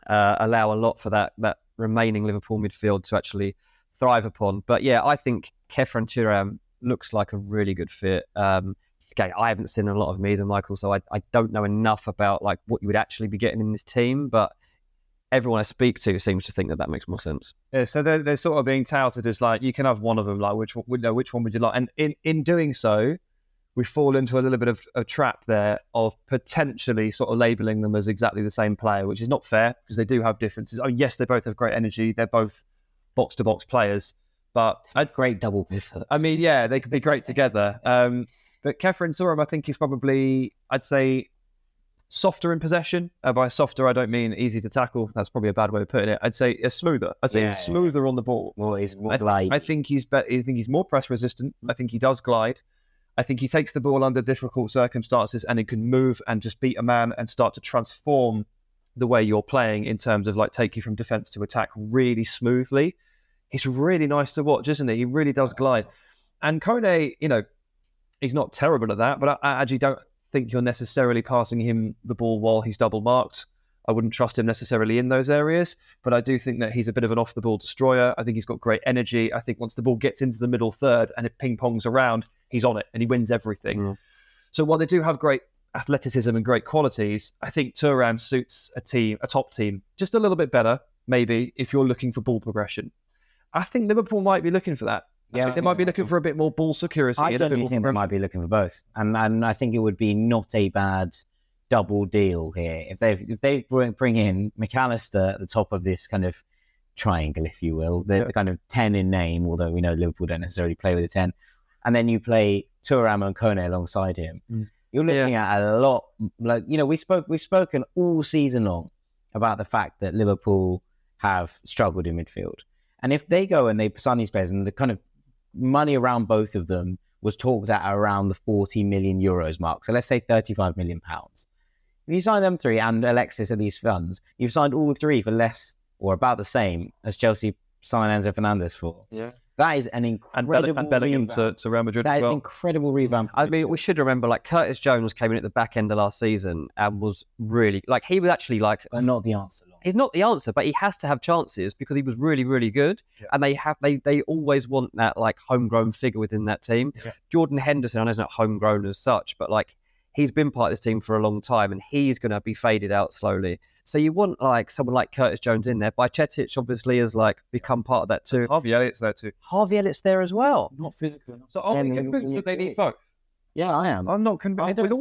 allow a lot for that remaining Liverpool midfield to actually thrive upon. But yeah, I think Khéphren Thuram looks like a really good fit. Okay, I haven't seen a lot of him either, Michael, so I don't know enough about like what you would actually be getting in this team, but everyone I speak to seems to think that makes more sense. Yeah, so they're sort of being touted as like, you can have one of them, like which one would you like? And in doing so, we fall into a little bit of a trap there of potentially sort of labelling them as exactly the same player, which is not fair because they do have differences. Oh, yes, they both have great energy. They're both box-to-box players, but great double pivot. I mean, yeah, they could be great together. But Khéphren Thuram, I think, is probably, I'd say, softer in possession. By softer, I don't mean easy to tackle. That's probably a bad way of putting it. I'd say smoother. I'd say smoother on the ball. Well, he's more glide. I think he's more press resistant. I think he does glide. I think he takes the ball under difficult circumstances and he can move and just beat a man and start to transform the way you're playing in terms of like take you from defence to attack really smoothly. He's really nice to watch, isn't he? He really does glide. And Kone, he's not terrible at that, but I actually don't think you're necessarily passing him the ball while he's double marked. I wouldn't trust him necessarily in those areas, but I do think that he's a bit of an off-the-ball destroyer. I think he's got great energy. I think once the ball gets into the middle third and it ping-pongs around, he's on it and he wins everything. Mm. So while they do have great athleticism and great qualities, I think Thuram suits a top team, just a little bit better, maybe, if you're looking for ball progression. I think Liverpool might be looking for that. Yeah, I think they might be looking for a bit more ball security. I don't think they might be looking for both, and I think it would be not a bad double deal here if they bring in McAllister at the top of this kind of triangle, if you will, the kind of 10 in name, although we know Liverpool don't necessarily play with a 10, and then you play Thuram and Kone alongside him. You're looking at a lot. Like we've spoken all season long about the fact that Liverpool have struggled in midfield, and if they go and they sign these players and the kind of money around both of them was talked at around the 40 million euros mark. So let's say 35 million pounds. If you sign them three and Alexis at these funds, you've signed all three for less or about the same as Chelsea signed Enzo Fernandez for. Yeah. That is an incredible and Bellingham to Real Madrid. That is an incredible revamp. I mean, we should remember, like, Curtis Jones came in at the back end of last season and was really, like, he was actually like... But not the answer. He's not the answer, but he has to have chances because he was really, really good. Yeah. And they always want that, like, homegrown figure within that team. Yeah. Jordan Henderson, I know he's not homegrown as such, but, like, he's been part of this team for a long time and he's going to be faded out slowly. So you want like someone like Curtis Jones in there. Bajcetic obviously has like become part of that too. Harvey Elliott's there too. Harvey Elliott's there as well. Not physical. So are we convinced that they need both? Yeah, I am. I'm not convinced. With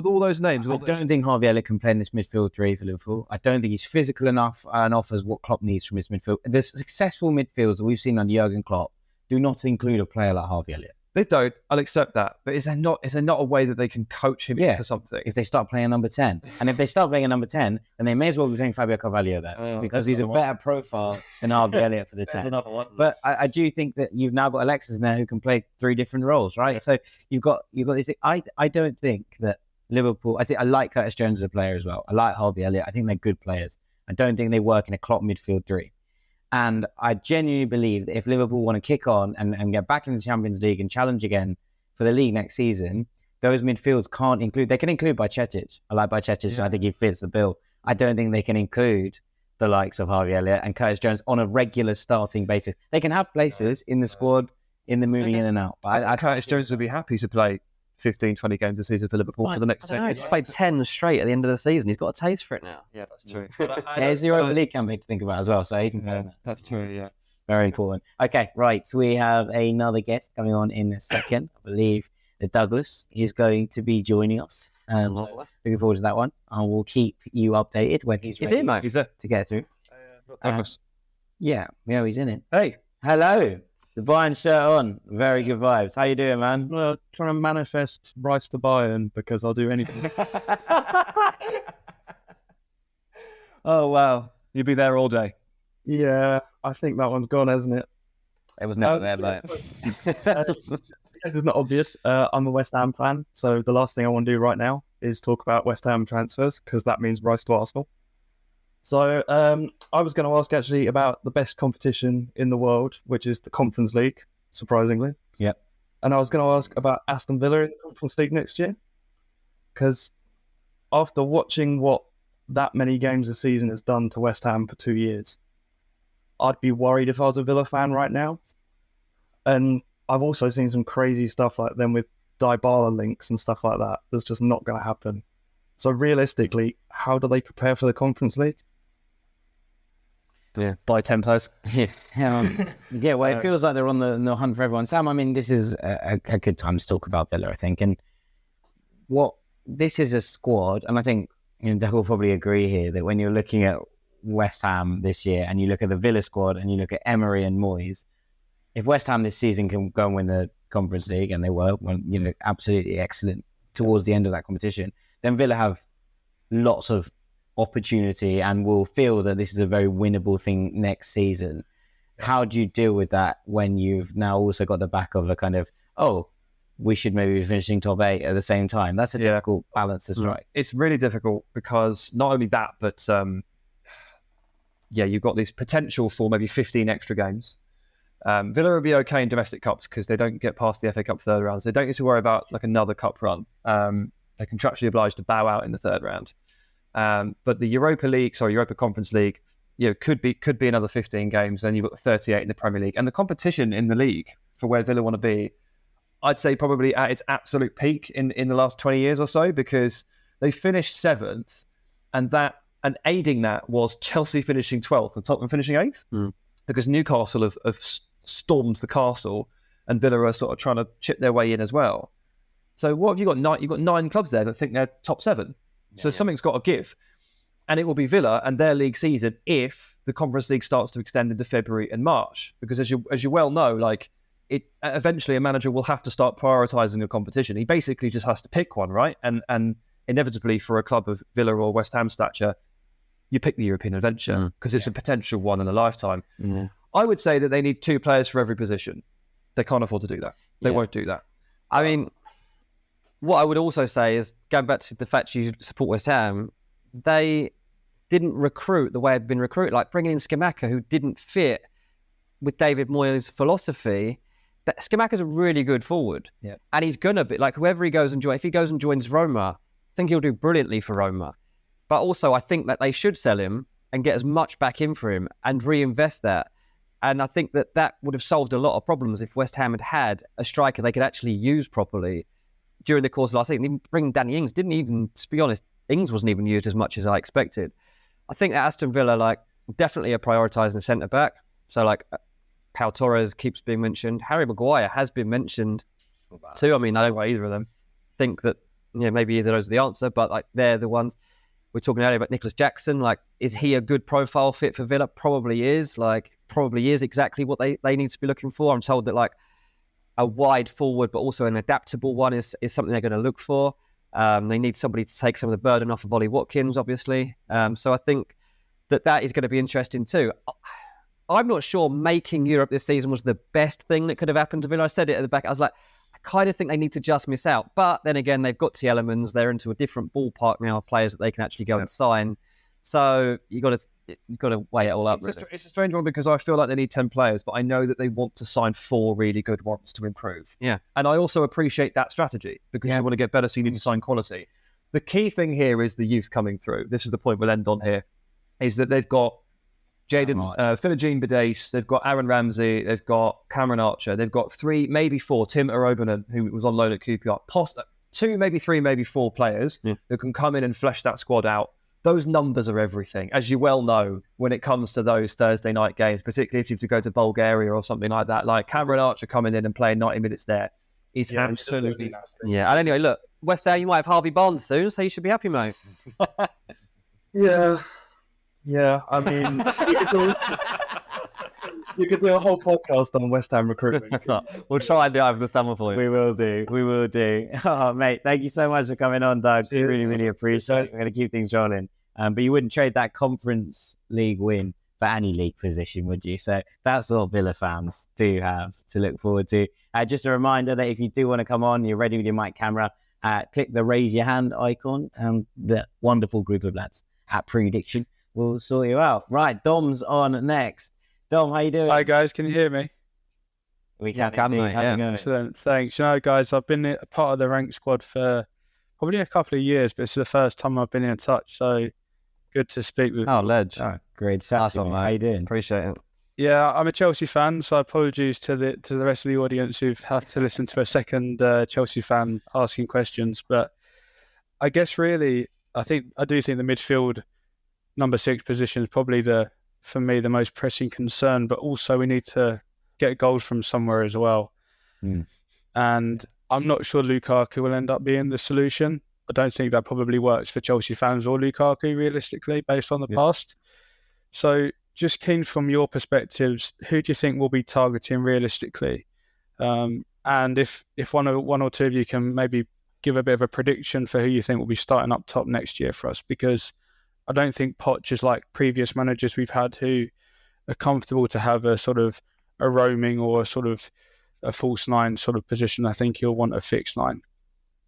all those names. I don't think Harvey Elliott can play in this midfield three for Liverpool. I don't think he's physical enough and offers what Klopp needs from his midfield. The successful midfields that we've seen under Jurgen Klopp do not include a player like Harvey Elliott. They don't. I'll accept that. But is there not a way that they can coach him into something? If they start playing a number 10. And if they start playing a number 10, then they may as well be playing Fabio Carvalho there because he's a better profile than Harvey Elliott for the 10. Another one. But I do think that you've now got Alexis in there who can play three different roles, right? Yeah. So you've got this thing. I don't think that Liverpool... I like Curtis Jones as a player as well. I like Harvey Elliott. I think they're good players. I don't think they work in a Klopp midfield three. And I genuinely believe that if Liverpool want to kick on and get back into the Champions League and challenge again for the league next season, those midfields can't include... They can include Bajcetic. I like Bajcetic. Yeah. I think he fits the bill. I don't think they can include the likes of Harvey Elliott and Curtis Jones on a regular starting basis. They can have places in the squad, in the moving in and out. But Curtis Jones would be happy to play 15, 20 games a season for Liverpool for the next 10 years. He's played 10 straight at the end of the season. He's got a taste for it now. Yeah, that's true. There's the Europa League campaign to think about as well, so he can play that. That's true, yeah. Very important. Okay, right. So we have another guest coming on in a second. I believe that Douglas is going to be joining us. Looking forward to that one. I will keep you updated when he's ready. He's in, mate. He's there to get through. Douglas. Yeah, he's in it. Hey. Hello. The Bayern shirt on. Very good vibes. How you doing, man? Well, trying to manifest Rice to Bayern because I'll do anything. Oh, wow. You'll be there all day. Yeah, I think that one's gone, hasn't it? It was never there, mate. This is not obvious. I'm a West Ham fan, so the last thing I want to do right now is talk about West Ham transfers, because that means Rice to Arsenal. So I was going to ask actually about the best competition in the world, which is the Conference League, surprisingly. Yep. And I was going to ask about Aston Villa in the Conference League next year, because after watching what that many games a season has done to West Ham for 2 years, I'd be worried if I was a Villa fan right now. And I've also seen some crazy stuff like them with Dybala links and stuff like that. That's just not going to happen. So realistically, how do they prepare for the Conference League? Yeah, buy 10 players. Yeah, well, it feels like they're on the hunt for everyone. Sam, I mean, this is a good time to talk about Villa, I think. And this is a squad, and I think Doug will probably agree here, that when you're looking at West Ham this year and you look at the Villa squad and you look at Emery and Moyes, if West Ham this season can go and win the Conference League, and they were absolutely excellent towards the end of that competition, then Villa have lots of opportunity and will feel that this is a very winnable thing next season. How do you deal with that when you've now also got the back of a kind of, we should maybe be finishing top 8 at the same time? That's a difficult balance to strike. It's really difficult because not only that, but you've got this potential for maybe 15 extra games. Villa will be okay in domestic cups because they don't get past the FA Cup third rounds. They don't need to worry about like another cup run. They're contractually obliged to bow out in the third round. But the Europa Conference League, could be another 15 games. Then you've got 38 in the Premier League, and the competition in the league for where Villa want to be, I'd say probably at its absolute peak in the last 20 years or so, because they finished 7th, and aiding that was Chelsea finishing 12th and Tottenham finishing 8th, because Newcastle have stormed the castle, and Villa are sort of trying to chip their way in as well. So what have you got? You've got 9 clubs there that think they're top 7. So something's got to give. And it will be Villa and their league season if the Conference League starts to extend into February and March. Because as you well know, eventually a manager will have to start prioritising a competition. He basically just has to pick one, right? And inevitably for a club of Villa or West Ham stature, you pick the European adventure because it's a potential one in a lifetime. I would say that they need 2 players for every position. They can't afford to do that. They won't do that. I mean, what I would also say is, going back to the fact you support West Ham, they didn't recruit the way they've been recruited. Like bringing in Scamacca, who didn't fit with David Moyes' philosophy. That Scamacca's a really good forward. Yeah. And he's going to be, like, whoever he goes and joins, if he goes and joins Roma, I think he'll do brilliantly for Roma. But also, I think that they should sell him and get as much back in for him and reinvest that. And I think that would have solved a lot of problems if West Ham had a striker they could actually use properly during the course of last season. Even bringing Danny Ings to be honest, Ings wasn't even used as much as I expected. I think that Aston Villa, definitely are prioritising centre-back. So, Pau Torres keeps being mentioned. Harry Maguire has been mentioned too. I mean, I don't know either of them. Think that, maybe either of those are the answer, but, they're the ones. We're talking earlier about Nicholas Jackson. Is he a good profile fit for Villa? Probably is. Probably is exactly what they need to be looking for. I'm told that, a wide forward, but also an adaptable one is something they're going to look for. They need somebody to take some of the burden off of Ollie Watkins, obviously. So I think that is going to be interesting too. I'm not sure making Europe this season was the best thing that could have happened to Villa. I said it at the back. I was like, I kind of think they need to just miss out. But then again, they've got Tielemans. They're into a different ballpark now of players that they can actually go and sign. So you've got to weigh it all up. It's a strange one because I feel like they need 10 players, but I know that they want to sign 4 really good ones to improve. Yeah. And I also appreciate that strategy because you want to get better, so you need to sign quality. The key thing here is the youth coming through. This is the point we'll end on here, is that they've got Philogene Bidace, they've got Aaron Ramsey, they've got Cameron Archer, they've got 3, maybe 4, Tim Arobanen, who was on loan at QPR, 2, maybe 3, maybe 4 players that can come in and flesh that squad out. Those numbers are everything, as you well know, when it comes to those Thursday night games, particularly if you have to go to Bulgaria or something like that. Cameron Archer coming in and playing 90 minutes there is absolutely... Yeah, and anyway, look, West Ham, you might have Harvey Barnes soon, so you should be happy, mate. Yeah, I mean, you could do a whole podcast on West Ham recruitment. We'll try and do it over the summer for you. We will do. Oh, mate, thank you so much for coming on, Doug. Really, really appreciate it. We're going to keep things rolling. But you wouldn't trade that Conference League win for any league position, would you? So that's what Villa fans do have to look forward to. Just a reminder that if you do want to come on, you're ready with your mic camera, click the raise your hand icon, and the wonderful group of lads at Preediction will sort you out. Right, Dom's on next. Dom, how you doing? Hi guys, can you hear me? We can, mate. Yeah. Excellent, thanks. Guys, I've been a part of the rank squad for probably a couple of years, but it's the first time I've been in touch, so good to speak with you. Oh, ledge. Oh, great stuff. How you doing? Appreciate it. Yeah, I'm a Chelsea fan, so apologies to the rest of the audience who've had to listen to a second Chelsea fan asking questions. But I guess really, I do think the midfield number 6 position is probably for me the most pressing concern. But also we need to get goals from somewhere as well. And I'm not sure Lukaku will end up being the solution. I don't think that probably works for Chelsea fans or Lukaku realistically, based on the past. So just keen from your perspectives, who do you think will be targeting realistically? And if one or two of you can maybe give a bit of a prediction for who you think will be starting up top next year for us, because I don't think Poch is like previous managers we've had who are comfortable to have a sort of a roaming or a sort of a false 9 sort of position. I think he'll want a fixed 9.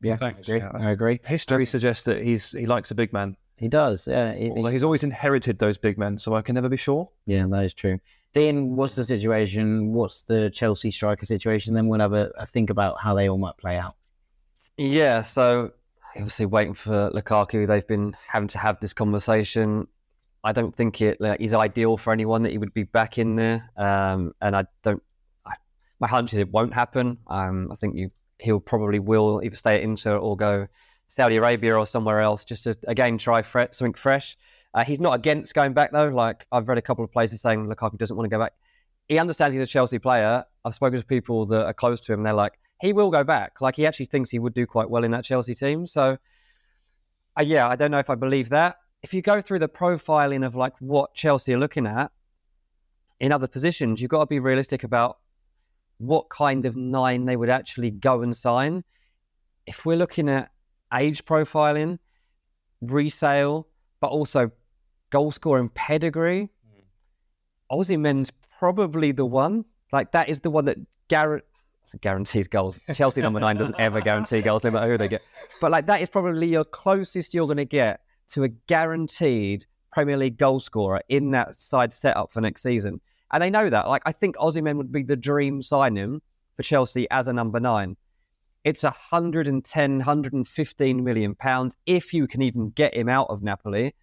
Yeah, thanks. I agree. History suggests that he likes a big man. He does, yeah. Although he's always inherited those big men, so I can never be sure. Yeah, that is true. Dean, what's the situation? What's the Chelsea striker situation? Then we'll have a think about how they all might play out. Yeah, so obviously waiting for Lukaku. They've been having to have this conversation. I don't think it is ideal for anyone that he would be back in there. And my hunch is it won't happen. I think he'll probably will either stay at Inter or go Saudi Arabia or somewhere else, just to again try something fresh. He's not against going back though. Like I've read a couple of places saying Lukaku doesn't want to go back. He understands he's a Chelsea player. I've spoken to people that are close to him. And they're like, he will go back. Like he actually thinks he would do quite well in that Chelsea team. So I don't know if I believe that. If you go through the profiling of like what Chelsea are looking at in other positions, you've got to be realistic about what kind of 9 they would actually go and sign. If we're looking at age profiling, resale, but also goal scoring pedigree, Osimhen's probably the one. Like that is the one that guarantees goals. Chelsea number 9 doesn't ever guarantee goals, no matter who they get. But like that is probably your closest you're going to get to a guaranteed Premier League goal scorer in that side setup for next season. And they know that. Like I think Osimhen would be the dream signing for Chelsea as a number 9. It's 110, 115 million pounds if you can even get him out of Napoli,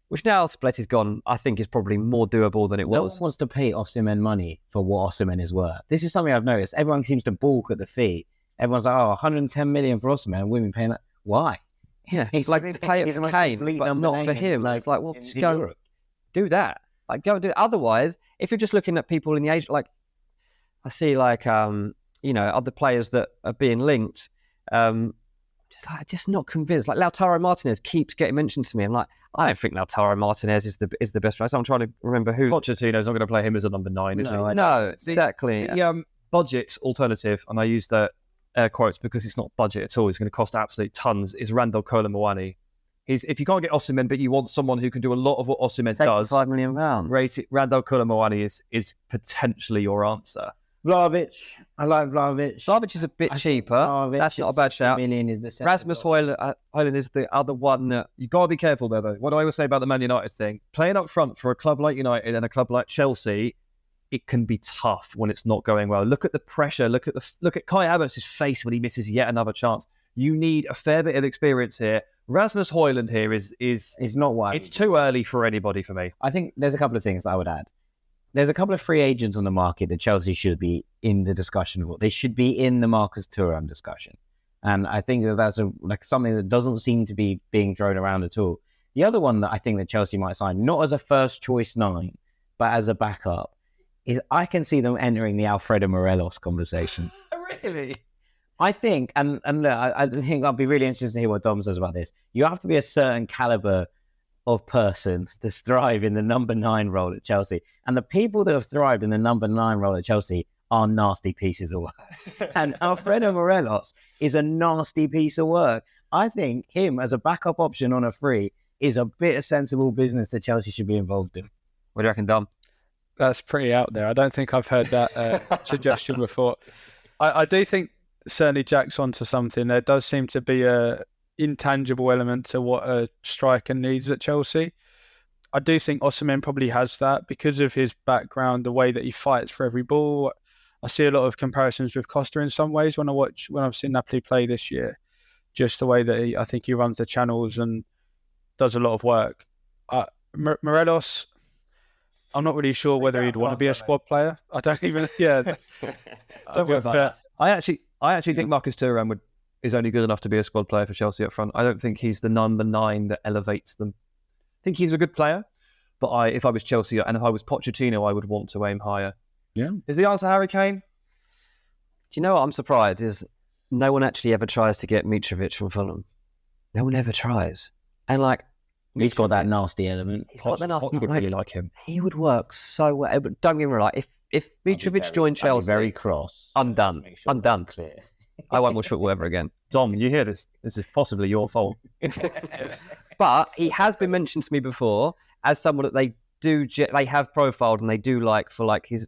which now Spalletti's gone, I think is probably more doable than it was. No one wants to pay Osimhen money for what Osimhen is worth. This is something I've noticed. Everyone seems to balk at the fee. Everyone's like, 110 million for Osimhen. We've been paying that. Why? Yeah, it's like they pay it for Kane, but not for him. Like, it's like, well, just go do that. Like, go do it. Otherwise, if you're just looking at people in the age, like I see, like other players that are being linked, just not convinced. Like Lautaro Martinez keeps getting mentioned to me. I'm like, I don't think Lautaro Martinez is the best player. So I'm trying to remember who. Pochettino's not going to play him as a number 9, is he? No, exactly. The budget alternative, and I use the air quotes because it's not budget at all, it's going to cost absolute tons, is Randall Colomwani. If you can't get Osimhen, but you want someone who can do a lot of what Osimhen does, £85 million. Randall Colomwani is potentially your answer. Vlahovic. I like Vlahovic. Vlahovic is a bit cheaper. That's not a bad shout. Million is the Rasmus Højlund is the other one that you got to be careful though. What do I always say about the Man United thing? Playing up front for a club like United and a club like Chelsea, it can be tough when it's not going well. Look at the pressure. Look at Kai Havertz's face when he misses yet another chance. You need a fair bit of experience here. Rasmus Højlund here is not wide. It's too early for anybody for me. I think there's a couple of things I would add. There's a couple of free agents on the market that Chelsea should be in the discussion for. They should be in the Marcus Thuram discussion. And I think that's something that doesn't seem to be being thrown around at all. The other one that I think that Chelsea might sign, not as a first choice 9, but as a backup, is I can see them entering the Alfredo Morelos conversation. Really? I think, and look, I think I'll be really interested to hear what Dom says about this. You have to be a certain caliber of person to thrive in the number 9 role at Chelsea. And the people that have thrived in the number 9 role at Chelsea are nasty pieces of work. And Alfredo Morelos is a nasty piece of work. I think him as a backup option on a free is a bit of sensible business that Chelsea should be involved in. What do you reckon, Dom? That's pretty out there. I don't think I've heard that suggestion before. I do think certainly Jack's onto something. There does seem to be a intangible element to what a striker needs at Chelsea. I do think Osimhen probably has that because of his background, the way that he fights for every ball. I see a lot of comparisons with Costa in some ways when I've seen Napoli play this year. Just the way that I think he runs the channels and does a lot of work. Morelos, I'm not really sure whether he'd want to be a squad player. I don't even. Yeah, don't worry about that. I actually think Marcus Thuram is only good enough to be a squad player for Chelsea up front. I don't think he's the number 9 that elevates them. I think he's a good player, but if I was Chelsea and if I was Pochettino, I would want to aim higher. Yeah. Is the answer Harry Kane? Do you know what I'm surprised is no one actually ever tries to get Mitrovic from Fulham. No one ever tries. And he's got that nasty element. He's got the nasty element. I would really like him. He would work so well. But don't get me wrong, if Mitrovic joined Chelsea, very cross. I'm done. I'm done. Clear. I won't watch football ever again. Dom, you hear this? This is possibly your fault. But he has been mentioned to me before as someone that they have profiled and they do like for his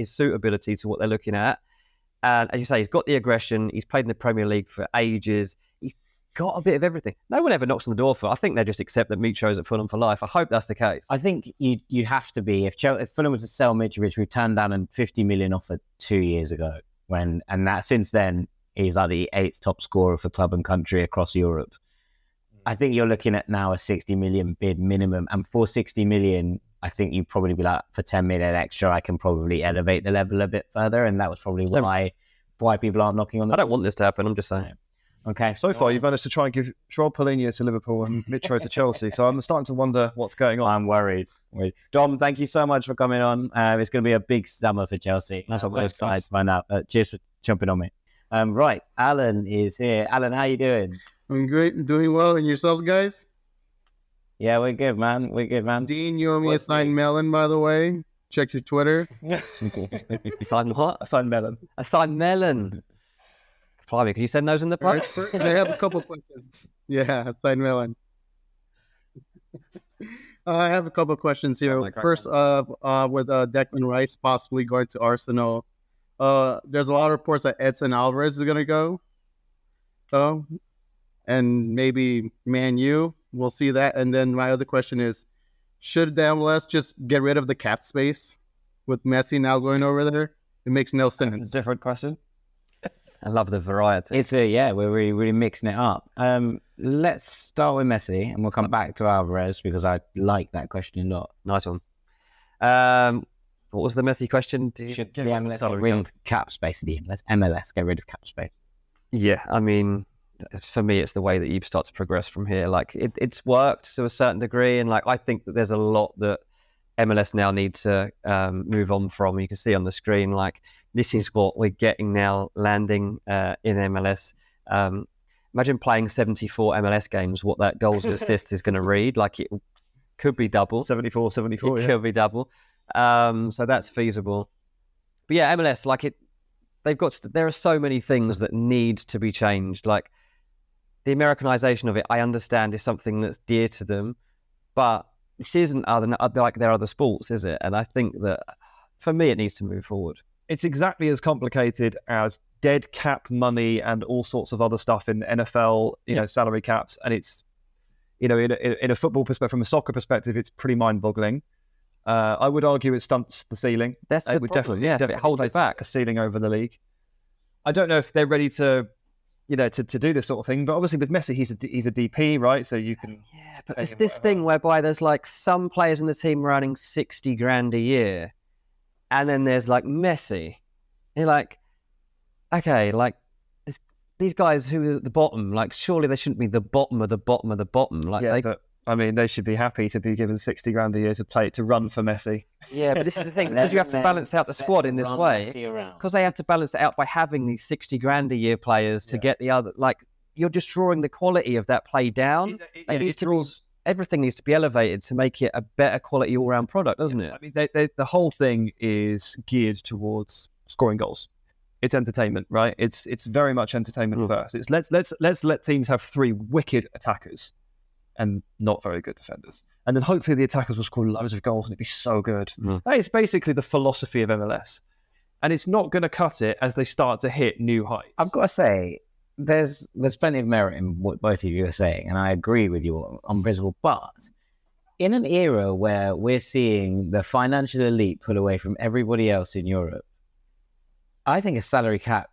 suitability to what they're looking at. And as you say, he's got the aggression. He's played in the Premier League for ages. He's got a bit of everything. No one ever knocks on the door for. I think they just accept that Mitro's at Fulham for life. I hope that's the case. I think you have to be. If Fulham was to sell Mitrovic, we turned down a 50 million offer 2 years ago. Since then he's like the 8th top scorer for club and country across Europe. I think you're looking at now a 60 million bid minimum, and for 60 million, I think you'd probably be like, for 10 million extra, I can probably elevate the level a bit further, and that was probably why people aren't knocking on the I don't want this to happen, I'm just saying. Okay. So far, you've managed to try and give João Palhinha to Liverpool and Mitro to Chelsea, so I'm starting to wonder what's going on. I'm worried. Dom, thank you so much for coming on. It's going to be a big summer for Chelsea. That's what we're excited to find out. Cheers for jumping on me. Right, Alan is here. Alan, how you doing? I'm great. Doing well. And yourselves, guys? Yeah, we're good, man. Dean, you owe me a signed melon, by the way. Check your Twitter. Signed what? A signed melon. A signed melon. Probably. Can you send those in the post? I have a couple questions. Yeah, a signed melon. I have a couple of questions here. First, with Declan Rice possibly going to Arsenal. There's a lot of reports that Edson Alvarez is going to go. And maybe Man U. We'll see that. And then my other question is, should the MLS just get rid of the cap space with Messi now going over there? It makes no sense. That's a different question. I love the variety. We're really mixing it up. Let's start with Messi, and we'll come back to Alvarez because I like that question a lot. Nice one. What was the Messi question? Should the MLS get rid of cap space? MLS get rid of cap space? Yeah, I mean, for me, it's the way that you start to progress from here. It's worked to a certain degree, and I think that there's a lot that MLS now need to move on from. You can see on the screen, this is what we're getting now landing in MLS. Imagine playing 74 MLS games, what that goals and assists is going to read. It could be double. 74, It could be double. So that's feasible. But yeah, MLS, there are so many things that need to be changed. The Americanization of it, I understand, is something that's dear to them, but this isn't like their other sports, is it? And I think that, for me, it needs to move forward. It's exactly as complicated as dead cap money and all sorts of other stuff in NFL, salary caps. And it's, in a football perspective, from a soccer perspective, it's pretty mind-boggling. I would argue it stunts the ceiling. That's the problem. Definitely hold it back, a ceiling over the league. I don't know if they're ready to do this sort of thing, but obviously with Messi, he's a DP, right? So you can. Yeah, but there's this thing whereby there's some players in the team running 60 grand a year, and then there's Messi. You're okay, these guys who are at the bottom, surely they shouldn't be the bottom of the bottom of the bottom. They should be happy to be given 60 grand a year to run for Messi. Yeah, but this is the thing, because you have to balance out the squad in this way. Because they have to balance it out by having these 60 grand a year players to get the other, you're just drawing the quality of that play down. Everything needs to be elevated to make it a better quality all-round product, doesn't it? I mean, the whole thing is geared towards scoring goals. It's entertainment, right? It's very much entertainment first. It's let's let teams have 3 wicked attackers. and not very good defenders. And then hopefully the attackers will score loads of goals and it'd be so good. That is basically the philosophy of MLS. And it's not going to cut it as they start to hit new heights. I've got to say, there's plenty of merit in what both of you are saying, and I agree with you on principle. But in an era where we're seeing the financial elite pull away from everybody else in Europe, I think a salary cap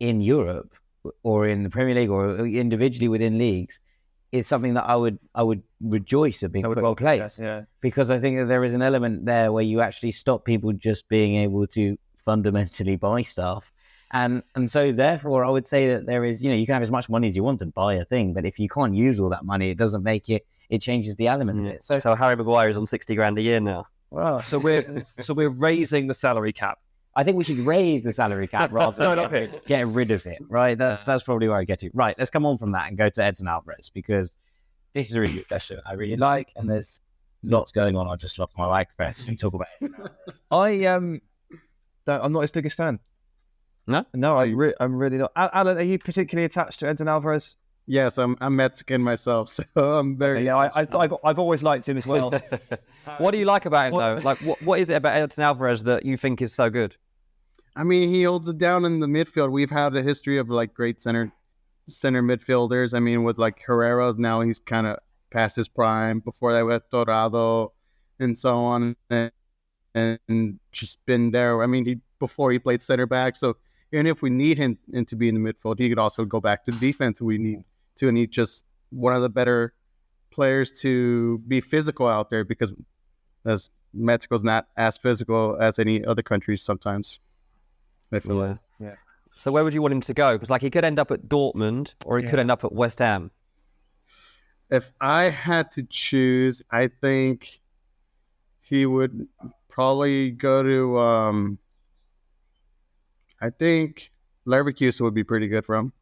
in Europe or in the Premier League or individually within leagues is something that I would rejoice at being put in place. Because I think that there is an element there where you actually stop people just being able to fundamentally buy stuff. And so therefore I would say that there is, you can have as much money as you want to buy a thing, but if you can't use all that money, it doesn't make it changes the element of it. So Harry Maguire is on 60 grand a year now. Well, so we're raising the salary cap. I think we should raise the salary cap rather than get rid of it, right? That's probably where I get to. Right, let's come on from that and go to Edson Alvarez, because this is a really good question I really like, and there's lots going on. I just lost my microphone to talk about Edson Alvarez. I'm not his biggest fan. No, I'm really not. Alan, are you particularly attached to Edson Alvarez? Yes, I'm Mexican myself, so I'm very. Yeah, I've always liked him as well. What do you like about him though? Like, what is it about Edson Alvarez that you think is so good? I mean, he holds it down in the midfield. We've had a history of like great center midfielders. I mean, with like Herrera, now he's kind of past his prime. Before that, with Dorado and so on, and just been there. I mean, before he played center back, so even if we need him to be in the midfield, he could also go back to the defense. We need to, and he's just one of the better players to be physical out there, because as Mexico's not as physical as any other countries sometimes. Yeah. So where would you want him to go? Because like he could end up at Dortmund or he could end up at West Ham. If I had to choose, I think he would probably go to. I think Leverkusen would be pretty good for him.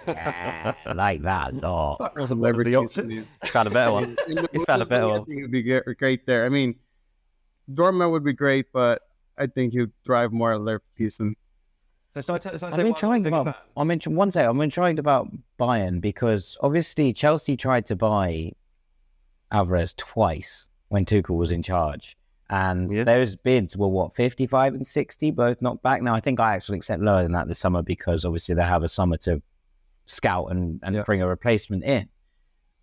Yeah, like that. Oh, that wasn't Leverkusen. He's found a better one. He's found a better one. I think he'd be great there. I mean, Dortmund would be great, but I think he'd thrive more at Leverkusen. I'm intrigued about Bayern, because obviously Chelsea tried to buy Alvarez twice when Tuchel was in charge. And those bids were 55 and 60, both knocked back. Now, I think I actually accept lower than that this summer, because obviously they have a summer to scout and bring a replacement in.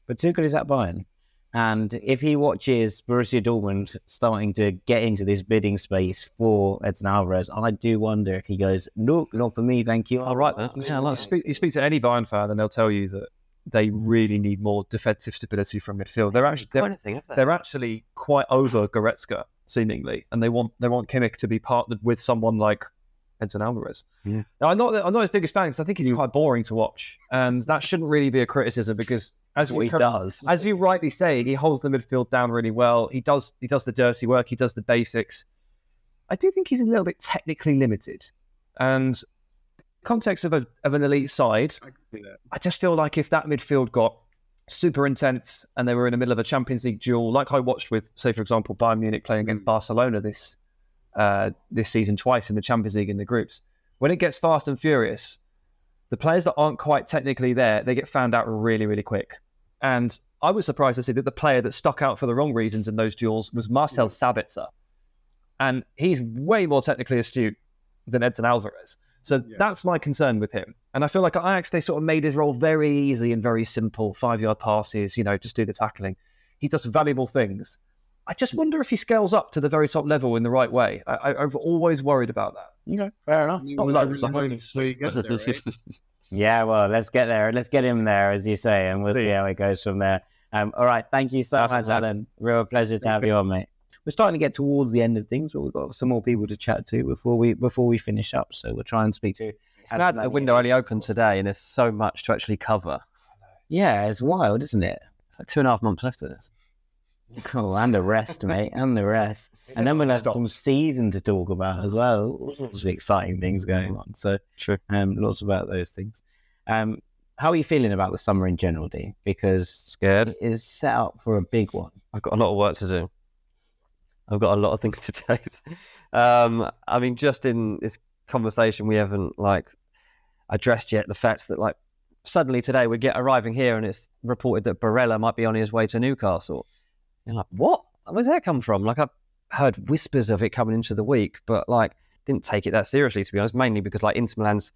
But Tuchel is at Bayern. And if he watches Borussia Dortmund starting to get into this bidding space for Edson Alvarez, I do wonder if he goes, no, not for me, thank you. All right, then. You speak to any Bayern fan and they'll tell you that they really need more defensive stability from midfield. They're actually quite over Goretzka, seemingly, and they want Kimmich to be partnered with someone like Edson Alvarez. Yeah. Now, I'm not his biggest fan, because I think he's quite boring to watch, and that shouldn't really be a criticism, because as you rightly say, he holds the midfield down really well. He does the dirty work. He does the basics. I do think he's a little bit technically limited, and context of an elite side, I just feel like if that midfield got super intense and they were in the middle of a Champions League duel, like I watched with, say, for example, Bayern Munich playing against Barcelona this season twice in the Champions League in the groups, when it gets fast and furious, the players that aren't quite technically there, they get found out really, really quick. And I was surprised to see that the player that stuck out for the wrong reasons in those duels was Marcel Sabitzer. And he's way more technically astute than Edson Alvarez. So that's my concern with him. And I feel like at Ajax, they sort of made his role very easy and very simple. 5-yard passes, just do the tackling. He does valuable things. I just wonder if he scales up to the very top level in the right way. I've always worried about that. Fair enough. Yeah, well, let's get there. Let's get him there, as you say, and we'll see how it goes from there. All right, thank you so much, Alan. Real pleasure to have you on, mate. We're starting to get towards the end of things, but we've got some more people to chat to before we finish up. So we'll try and speak to. It's mad that the window only opened today, and there's so much to actually cover. Yeah, it's wild, isn't it? Like 2.5 months left of this. Cool, and the rest, mate, and the rest. And then we'll have some season to talk about as well. Lots of exciting things going on. So, true. Lots about those things. How are you feeling about the summer in general, Dean? Because scared. It is set up for a big one. I've got a lot of work to do. I've got a lot of things to chase. I mean, just in this conversation, we haven't addressed yet the fact that suddenly today we get arriving here and it's reported that Barella might be on his way to Newcastle. You're like, what? Where's that come from? Like, I've heard whispers of it coming into the week, but like, didn't take it that seriously, to be honest, mainly because like Inter Milan's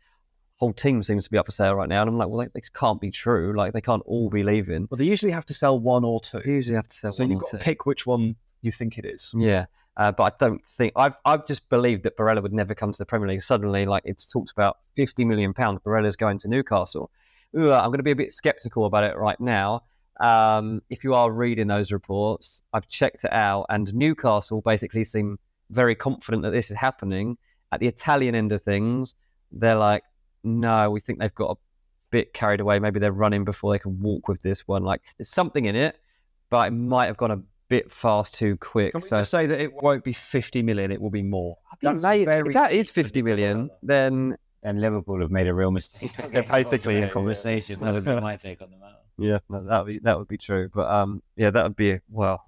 whole team seems to be up for sale right now. And I'm like, well, this can't be true. Like, they can't all be leaving. Well, they usually have to sell one or two. They usually have to sell so one or two. So you've got to pick which one you think it is. Yeah. But I don't think I've just believed that Barella would never come to the Premier League. Suddenly, like, it's talked about £50 million. Barella's going to Newcastle. I'm going to be a bit skeptical about it right now. If you are reading those reports, I've checked it out, and Newcastle basically seem very confident that this is happening. At the Italian end of things, they're like, no, we think they've got a bit carried away. Maybe they're running before they can walk with this one. Like, there's something in it, but it might have gone a bit fast too quick. Can we just say that it won't be 50 million, it will be more? If that is 50 million, then Liverpool have made a real mistake. They're basically in conversation. That would be my take on the matter. Yeah, that would be true. But yeah, that would be a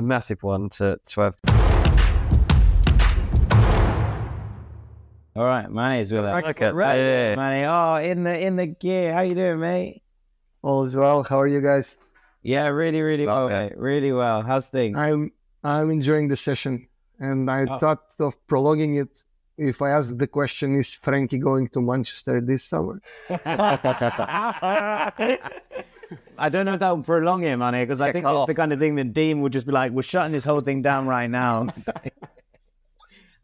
massive one to have. All right, Manny's with us. Okay. Yeah. Manny, in the gear. How you doing, mate? All is well. How are you guys? Yeah, really well, mate. Really well. How's things? I'm enjoying the session, and I thought of prolonging it. If I ask the question, is Frankie going to Manchester this summer? I don't know if that would prolong it, Manny, because I think it's the kind of thing that Dean would just be like, we're shutting this whole thing down right now.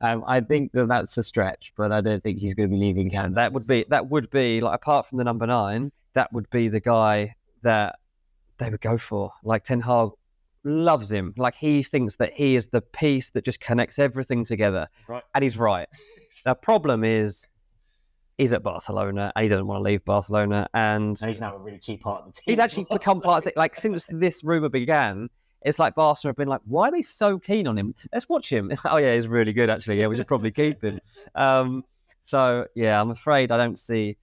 I think that's a stretch, but I don't think he's going to be leaving Canada. That would be like, apart from the number 9, that would be the guy that they would go for. Like, Ten Hag loves him. Like, he thinks that he is the piece that just connects everything together. Right. And he's right. The problem is he's at Barcelona and he doesn't want to leave Barcelona. And he's now a really cheap part of the team. He's actually become part of it. Like, since this rumour began, it's like Barcelona have been like, why are they so keen on him? Let's watch him. Oh, yeah, he's really good, actually. Yeah, we should probably keep him. So, yeah, I'm afraid I don't see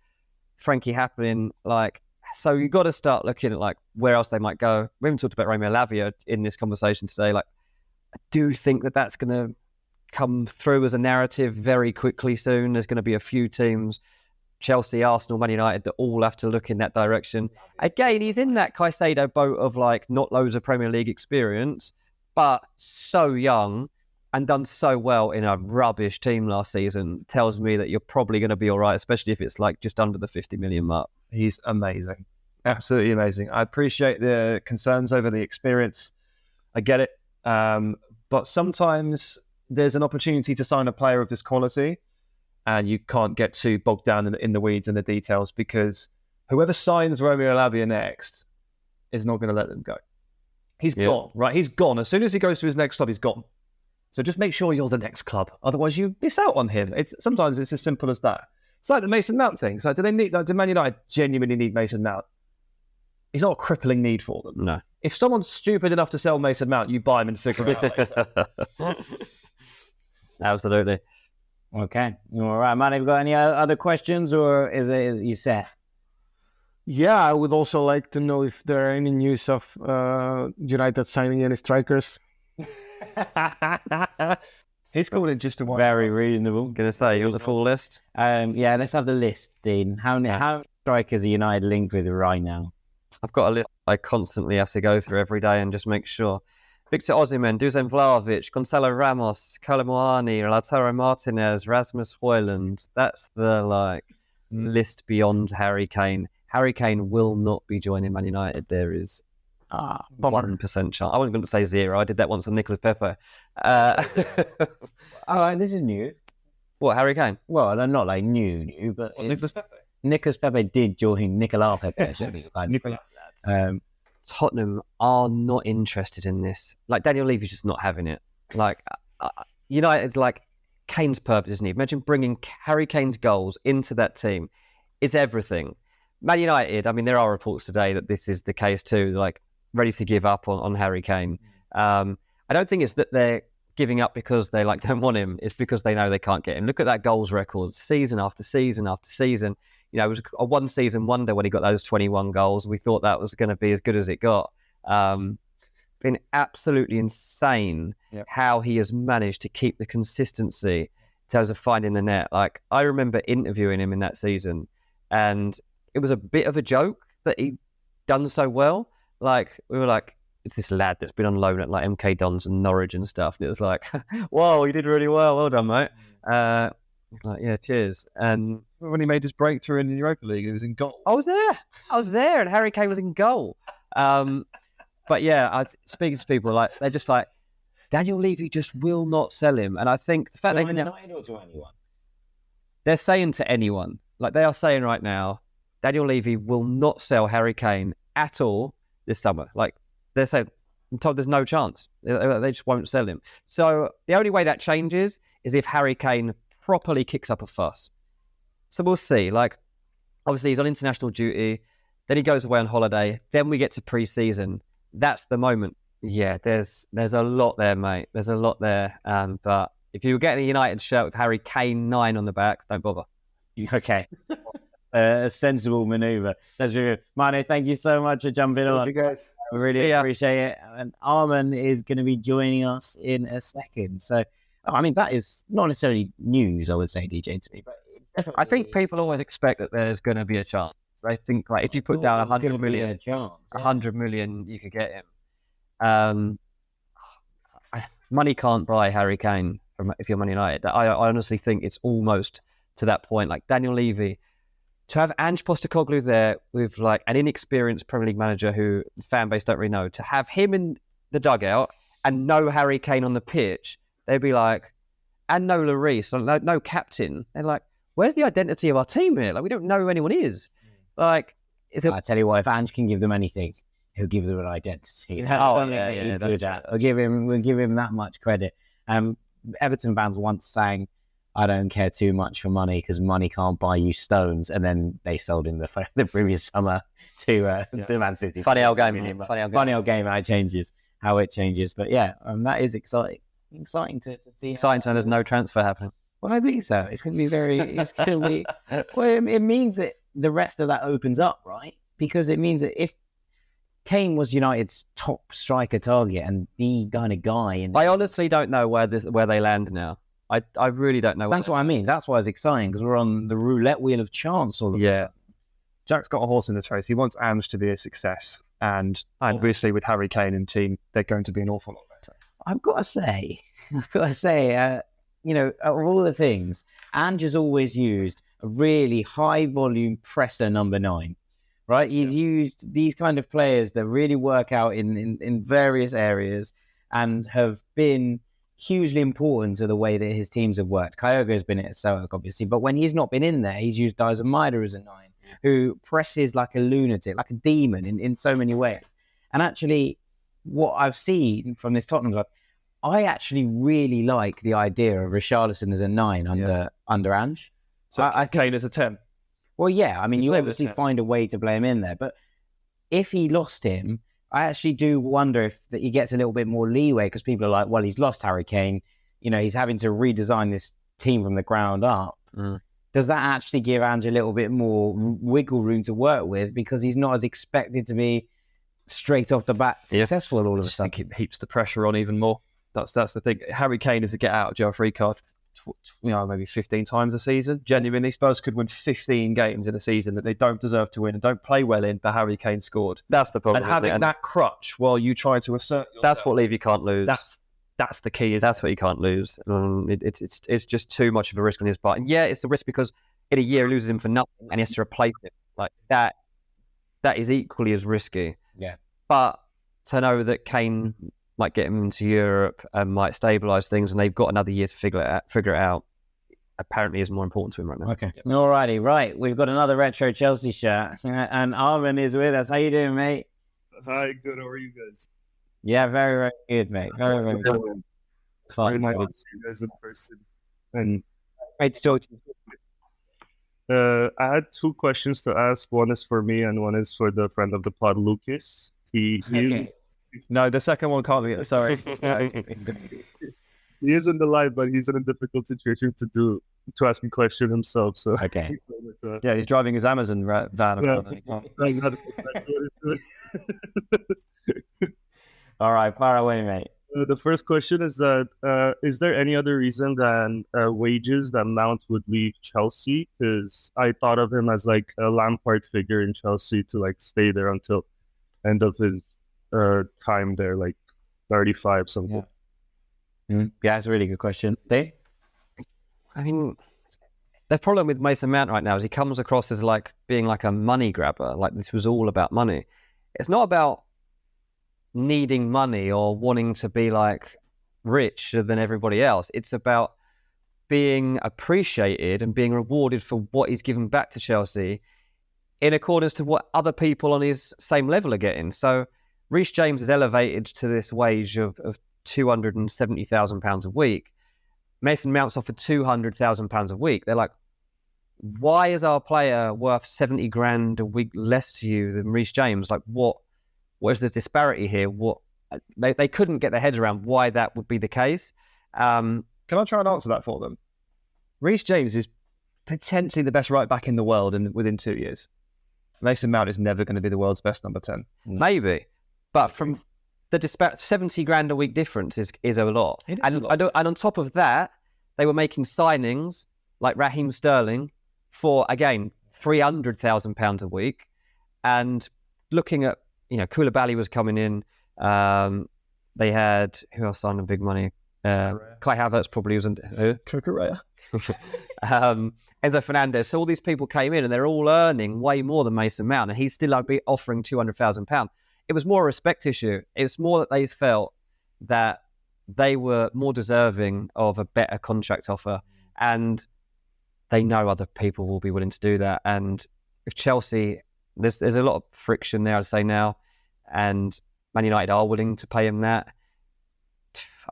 Frankie happening. Like, so you've got to start looking at, like, where else they might go. We haven't talked about Romeo Lavia in this conversation today. Like, I do think that that's going to come through as a narrative very quickly soon. There's going to be a few teams, Chelsea, Arsenal, Man United, that all have to look in that direction. Again, he's in that Caicedo boat of, like, not loads of Premier League experience, but so young and done so well in a rubbish team last season. Tells me that you're probably going to be all right, especially if it's like just under the 50 million mark. He's amazing. Absolutely amazing. I appreciate the concerns over the experience. I get it. But sometimes there's an opportunity to sign a player of this quality and you can't get too bogged down in the weeds and the details, because whoever signs Romeo Lavia next is not going to let them go. He's gone, right? He's gone. As soon as he goes to his next club, he's gone. So just make sure you're the next club. Otherwise, you miss out on him. Sometimes it's as simple as that. It's like the Mason Mount thing. So do Man United genuinely need Mason Mount? He's not a crippling need for them. No. If someone's stupid enough to sell Mason Mount, you buy him and figure it out later. Absolutely. Okay. All right, man. Have you got any other questions, or is you set? Yeah, I would also like to know if there are any news of United signing any strikers. He's called it just a one. Very reasonable. Gonna say, you want the full list? Yeah, let's have the list, Dean. How strikers are United linked with right now? I've got a list I constantly have to go through every day and just make sure. Victor Osimhen, Dusan Vlahovic, Gonzalo Ramos, Kolomuani, Lautaro Martinez, Rasmus Højlund. That's the list beyond Harry Kane. Harry Kane will not be joining Man United. There is 1% chance. I wasn't going to say 0. I did that once on Nicolas Pepe. This is new. What, Harry Kane? Well, they're not like new, but Nicolas Pepe. Nicolas Pepe did join Nicolas Pepe. Actually, Tottenham are not interested in this. Like, Daniel Levy's just not having it. Like, United, like, Kane's purpose, isn't he? Imagine bringing Harry Kane's goals into that team. It's everything. Man United, I mean, there are reports today that this is the case too, like, ready to give up on Harry Kane. I don't think it's that they're giving up because they don't want him. It's because they know they can't get him. Look at that goals record, season after season after season. You know, it was a one-season wonder when he got those 21 goals. We thought that was going to be as good as it got. Been absolutely insane how he has managed to keep the consistency in terms of finding the net. Like, I remember interviewing him in that season, and it was a bit of a joke that he'd done so well. Like, we were like, it's this lad that's been on loan at like MK Dons and Norwich and stuff. And it was like, whoa, you did really well. Well done, mate. Like, yeah, cheers. And when he made his breakthrough in the Europa League, he was in goal. I was there, and Harry Kane was in goal. But yeah, speaking to people, like, they're just like, Daniel Levy just will not sell him. And I think the fact to United or to anyone? They're saying to anyone, like they are saying right now, Daniel Levy will not sell Harry Kane at all this summer. Like, they're saying, I'm told there's no chance. They just won't sell him. So the only way that changes is if Harry Kane properly kicks up a fuss. So we'll see. Like, obviously he's on international duty, then he goes away on holiday, then we get to pre-season. That's the moment. Yeah, there's a lot there, mate. There's a lot there. But if you were getting a United shirt with Harry Kane 9 on the back, don't bother. Okay. A sensible manoeuvre. That's true. Mane, thank you so much for jumping on. You guys. I really appreciate it. And Arman is going to be joining us in a second. So, I mean, that is not necessarily news, I would say, DJ, to me, but it's definitely... I think people always expect that there's going to be a chance. I think, like, if you put down 100 million, 100 million, you could get him. Money can't buy Harry Kane if you're Man United. I honestly think it's almost to that point. Like, Daniel Levy, to have Ange Postecoglou there with like an inexperienced Premier League manager who the fan base don't really know, to have him in the dugout and no Harry Kane on the pitch, they'd be like, and no Lloris, no captain. They're like, where's the identity of our team here? Like, we don't know who anyone is. Like, I tell you what, if Ange can give them anything, he'll give them an identity. That's he's good at. We'll give him that much credit. Everton fans once sang, I don't care too much for money because money can't buy you stones. And then they sold him the previous summer to Man City. Funny old game. Funny old game how it changes. But yeah, that is exciting. Exciting to see. Exciting to know there's no transfer happening. Well, I think so. It's going to be well, it means that the rest of that opens up, right? Because it means that if Kane was United's top striker target and the kind of guy, I honestly don't know where they land now. I really don't know. That's what I mean. That's why it's exciting, because we're on the roulette wheel of chance all of a sudden. Jack's got a horse in this race. He wants Ange to be a success, and obviously with Harry Kane and team, they're going to be an awful lot better. I've got to say, you know, of all the things, Ange has always used a really high volume presser number 9. Right? He's used these kind of players that really work out in various areas and have been hugely important to the way that his teams have worked. Kyogo's been at Celtic, obviously, but when he's not been in there, he's used Dyson Maeda as a 9, who presses like a lunatic, like a demon in so many ways. And actually, what I've seen from this Tottenham side, I actually really like the idea of Richarlison as a 9 under Ange. So I Kane as a 10. Well, yeah, I mean, you obviously find a way to play him in there, but if he lost him, I actually do wonder if that he gets a little bit more leeway, because people are like, well, he's lost Harry Kane. You know, he's having to redesign this team from the ground up. Does that actually give Ange a little bit more wiggle room to work with, because he's not as expected to be straight off the bat successful all of a sudden? I think it heaps the pressure on even more. That's the thing. Harry Kane is a get out of jail free card, maybe 15 times a season. Genuinely, Spurs could win 15 games in a season that they don't deserve to win and don't play well in, but Harry Kane scored. That's the problem. And having that crutch while you try to assert yourself, that's what Levy can't lose. That's the key. That's what he can't lose. It's just too much of a risk on his part. And yeah, it's a risk because in a year he loses him for nothing and he has to replace him. Like that is equally as risky. Yeah. But to know that Kane might get him into Europe and might stabilise things, and they've got another year to figure it out, apparently is more important to him right now. Okay. Alrighty, right. We've got another retro Chelsea shirt, and Armin is with us. How you doing, mate? Hi, good. How are you guys? Yeah, very, very good, mate. Very, very good. Very nice to see you guys in person. And great to talk to you. I had 2 questions to ask. One is for me, and one is for the friend of the pod, Lucas. No, the second one can't be. Sorry. He is in the live, but he's in a difficult situation to ask a question himself. So okay. Yeah, he's driving his Amazon van. All right, far away, mate. The first question is that is there any other reason than wages that Mount would leave Chelsea? Because I thought of him as like a Lampard figure in Chelsea to like stay there until end of his time there, like 35 something. Yeah, that's a really good question. Dave? I mean, the problem with Mason Mount right now is he comes across as like being like a money grabber. Like this was all about money. It's not about needing money or wanting to be like richer than everybody else. It's about being appreciated and being rewarded for what he's given back to Chelsea in accordance to what other people on his same level are getting. So Reece James is elevated to this wage of £270,000 a week. Mason Mount's offered £200,000 a week. They're like, why is our player worth 70 grand a week less to you than Reece James? Like, where's the disparity here? They couldn't get their heads around why that would be the case. Can I try and answer that for them? Reece James is potentially the best right back in the world within 2 years. Mason Mount is never going to be the world's best number 10. Maybe. But from the 70 grand a week difference is a lot. And on top of that, they were making signings like Raheem Sterling for, again, £300,000 a week. And looking at, Koulibaly was coming in. They had, who else signed on big money? Kai Havertz probably wasn't. Cucurella. Enzo Fernandez. So all these people came in and they're all earning way more than Mason Mount. And he's still offering £200,000. It was more a respect issue. It's more that they felt that they were more deserving of a better contract offer. And they know other people will be willing to do that. And if Chelsea, there's a lot of friction there, I'd say now. And Man United are willing to pay him that.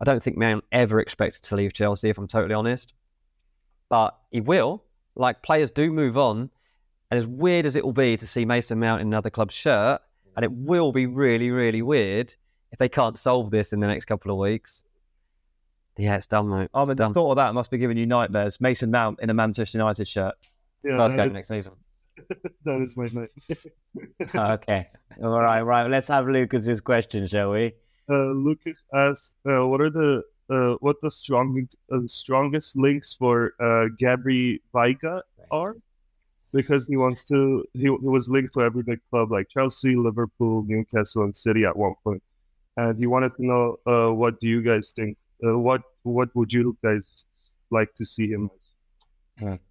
I don't think Mount ever expected to leave Chelsea, if I'm totally honest. But he will. Like, players do move on. And as weird as it will be to see Mason Mount in another club's shirt, and it will be really, really weird if they can't solve this in the next couple of weeks. Yeah, it's done, mate. The thought of that must be giving you nightmares. Mason Mount in a Manchester United shirt. Yeah, first game next season. That is my night. Okay. All right. Let's have Lucas's question, shall we? Lucas asks, what are the strongest links for Gabri Veiga are? Because he was linked to every big club like Chelsea, Liverpool, Newcastle, and City at one point. And he wanted to know, what do you guys think? What would you guys like to see him as?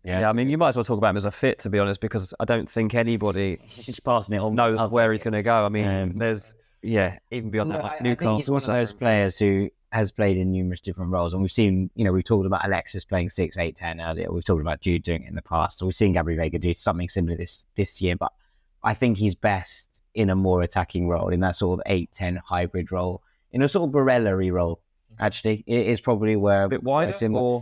Yeah, I mean, you might as well talk about him as a fit, to be honest, because I don't think anybody just passing it on knows where he's going to go. I mean, there's even beyond that, like Newcastle. He's one of those players who has played in numerous different roles, and we've seen, we've talked about Alexis playing 6, 8, 10 earlier. We've talked about Jude doing it in the past. So we've seen Gabri Veiga do something similar this year, but I think he's best in a more attacking role, in that sort of 8, 10 hybrid role, in a sort of Barella-y role. Actually, it is probably where a bit wider.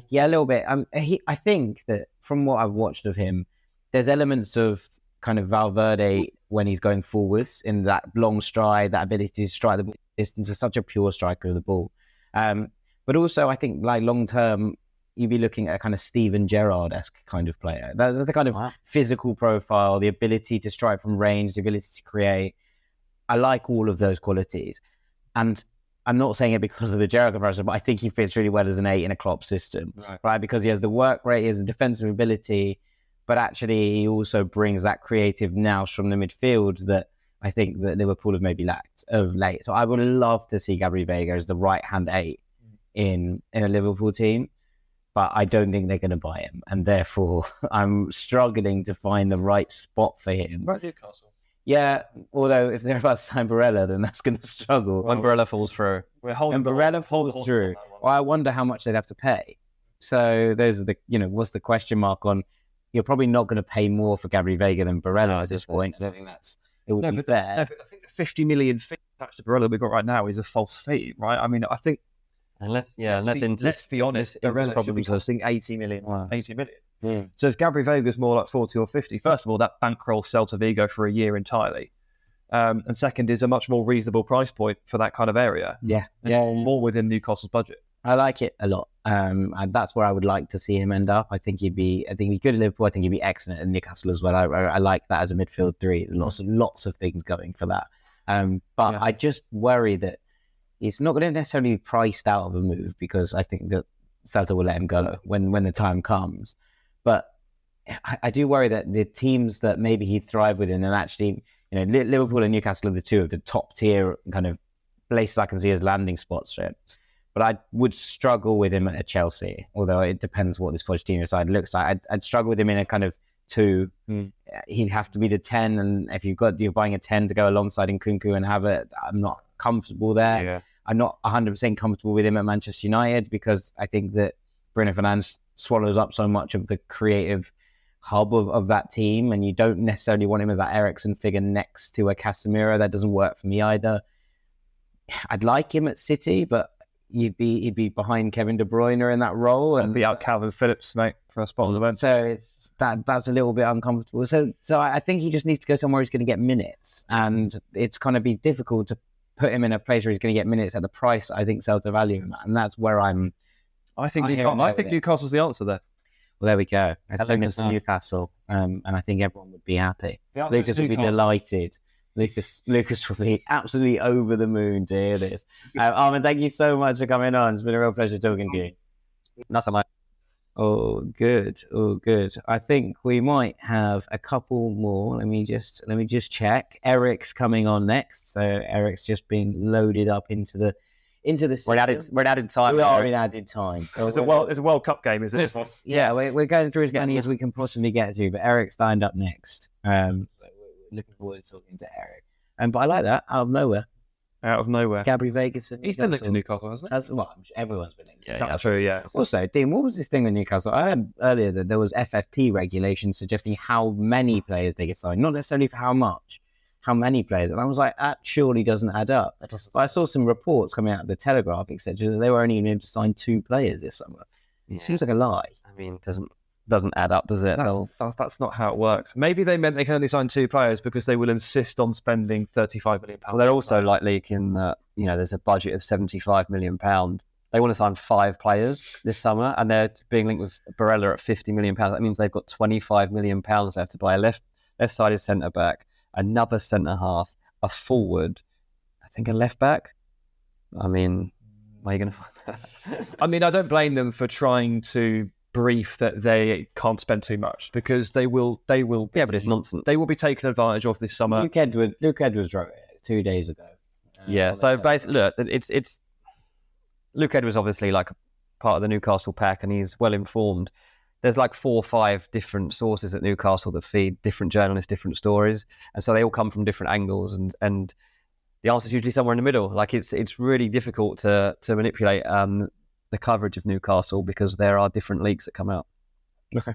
Yeah, a little bit. I think that from what I've watched of him, there's elements of kind of Valverde when he's going forwards in that long stride, that ability to strike the ball distance. Is such a pure striker of the ball. But also, I think like long term, you'd be looking at a kind of Steven Gerrard-esque kind of player. The kind of physical profile, the ability to strike from range, the ability to create. I like all of those qualities, and I'm not saying it because of the Gerrard comparison, but I think he fits really well as an 8 in a Klopp system, right? Because he has the work rate, he has the defensive ability, but actually he also brings that creative nous from the midfield that I think that Liverpool have maybe lacked of late. So I would love to see Gabri Veiga as the right-hand 8 in a Liverpool team, but I don't think they're going to buy him. And therefore, I'm struggling to find the right spot for him. Right, Newcastle. Yeah, although if they're about to sign Barella, then that's going to struggle. When Barella falls through. When Barella falls through, well, I wonder how much they'd have to pay. So those are the, what's the question mark on? You're probably not going to pay more for Gabri Veiga than Barella at this point. I don't think it would be fair. No, but I think the 50 million fee attached to Barella we've got right now is a false fee, right? I mean, I think let's be honest, Barella probably be costing 80 million. Wow. 80 million. Yeah. So if Gabri Veiga's more like 40 or 50, first of all, that bankrolls Celta Vigo for a year entirely. And second is a much more reasonable price point for that kind of area. Yeah. More within Newcastle's budget. I like it a lot. And that's where I would like to see him end up. I think he'd be good at Liverpool. I think he'd be excellent at Newcastle as well. I like that as a midfield 3. There's lots of things going for that. But I just worry that it's not going to necessarily be priced out of a move, because I think that Celta will let him go when the time comes. But I do worry that the teams that maybe he'd thrive within, and actually, Liverpool and Newcastle are the two of the top tier kind of places I can see as landing spots for him. But I would struggle with him at Chelsea, although it depends what this Pochettino side looks like. I'd struggle with him in a kind of 2. He'd have to be the 10, and if you're buying a 10 to go alongside Nkunku and have it, I'm not comfortable there. Yeah. I'm not 100% comfortable with him at Manchester United, because I think that Bruno Fernandes swallows up so much of the creative hub of that team, and you don't necessarily want him as that Eriksen figure next to a Casemiro. That doesn't work for me either. I'd like him at City, but he'd be behind Kevin De Bruyne in that role, and be out Calvin Phillips, mate, for a spot on the bench. So that's a little bit uncomfortable. So I think he just needs to go somewhere he's going to get minutes, and it's going to be difficult to put him in a place where he's going to get minutes at the price I think Celta value him at, and that's where I think Newcastle's the answer there. Well, there we go. I think it's Newcastle, and I think everyone would be happy. Lucas would be delighted. Lucas will be absolutely over the moon to hear this. Armin, thank you so much for coming on. It's been a real pleasure talking to you. Not so much. Oh, good. I think we might have a couple more. Let me just check. Eric's coming on next. So Eric's just being loaded up into the We're in added time. We are in added time. It's a World Cup game, isn't it? Yeah, we're going through as many as we can possibly get to, but Eric's lined up next. Looking forward to talking to Eric. But I like that, out of nowhere. Gabri Vegas. He's been linked to Newcastle, hasn't he? Everyone's been linked. Yeah, that's true, yeah. Also, Dean, what was this thing with Newcastle? I heard earlier that there was FFP regulations suggesting how many players they could sign, not necessarily for how much, how many players. And I was like, that surely doesn't add up. But I saw some reports coming out of the Telegraph, etc., that they were only able to sign 2 players this summer. Yeah. It seems like a lie. I mean, it doesn't add up, does it? That's not how it works. Maybe they meant they can only sign 2 players because they will insist on spending £35 million. Well, they're also like leaking that, there's a budget of £75 million. They want to sign 5 players this summer, and they're being linked with Barella at £50 million. That means they've got £25 million left to buy a left-sided centre-back, another centre-half, a forward, I think a left-back. I mean, where are you going to find that? I mean, I don't blame them for trying to brief that they can't spend too much, because they will. Yeah, but it's nonsense. They will be taken advantage of this summer. Luke Edwards wrote it 2 days ago. Yeah, so basically, look, it's Luke Edwards obviously like part of the Newcastle pack, and he's well informed. There's like 4 or 5 different sources at Newcastle that feed different journalists, different stories, and so they all come from different angles, and the answer is usually somewhere in the middle. Like it's really difficult to manipulate the coverage of Newcastle, because there are different leaks that come out. Okay.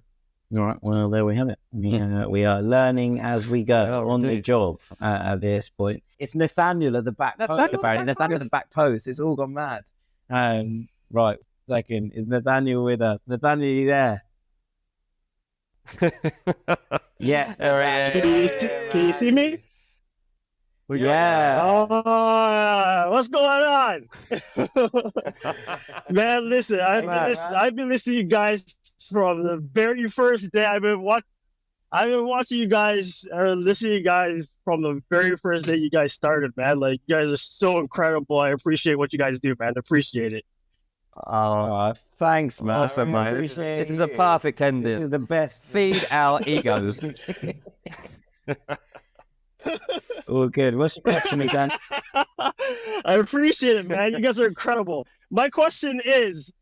All right. Well, there we have it. We are learning as we go on the job at this point. It's Nathaniel at the back post, apparently. Nathaniel at the back post. It's all gone mad. Right. Second. Is Nathaniel with us? Nathaniel, are you there? Yes. Can you see me? Yeah. Oh, what's going on? Man, listen, I've been listening to you guys from the very first day. I've been watching you guys, or listening to you guys from the very first day you guys started, man. Like, you guys are so incredible. I appreciate what you guys do, man. I appreciate it. Oh, thanks, man. Awesome, man. This is a perfect ending. This is the best. Feed our egos. All good. What's your question again? I appreciate it, man. You guys are incredible. My question is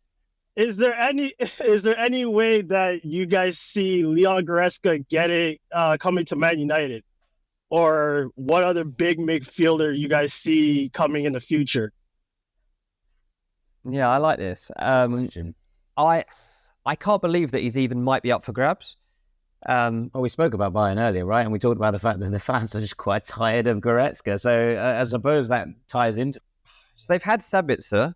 there any way that you guys see Leon Goretzka coming to Man United, or what other big midfielder you guys see coming in the future? Yeah, I like this. I can't believe that he's even might be up for grabs. We spoke about Bayern earlier, right? And we talked about the fact that the fans are just quite tired of Goretzka. So I suppose that ties into. So they've had Sabitzer.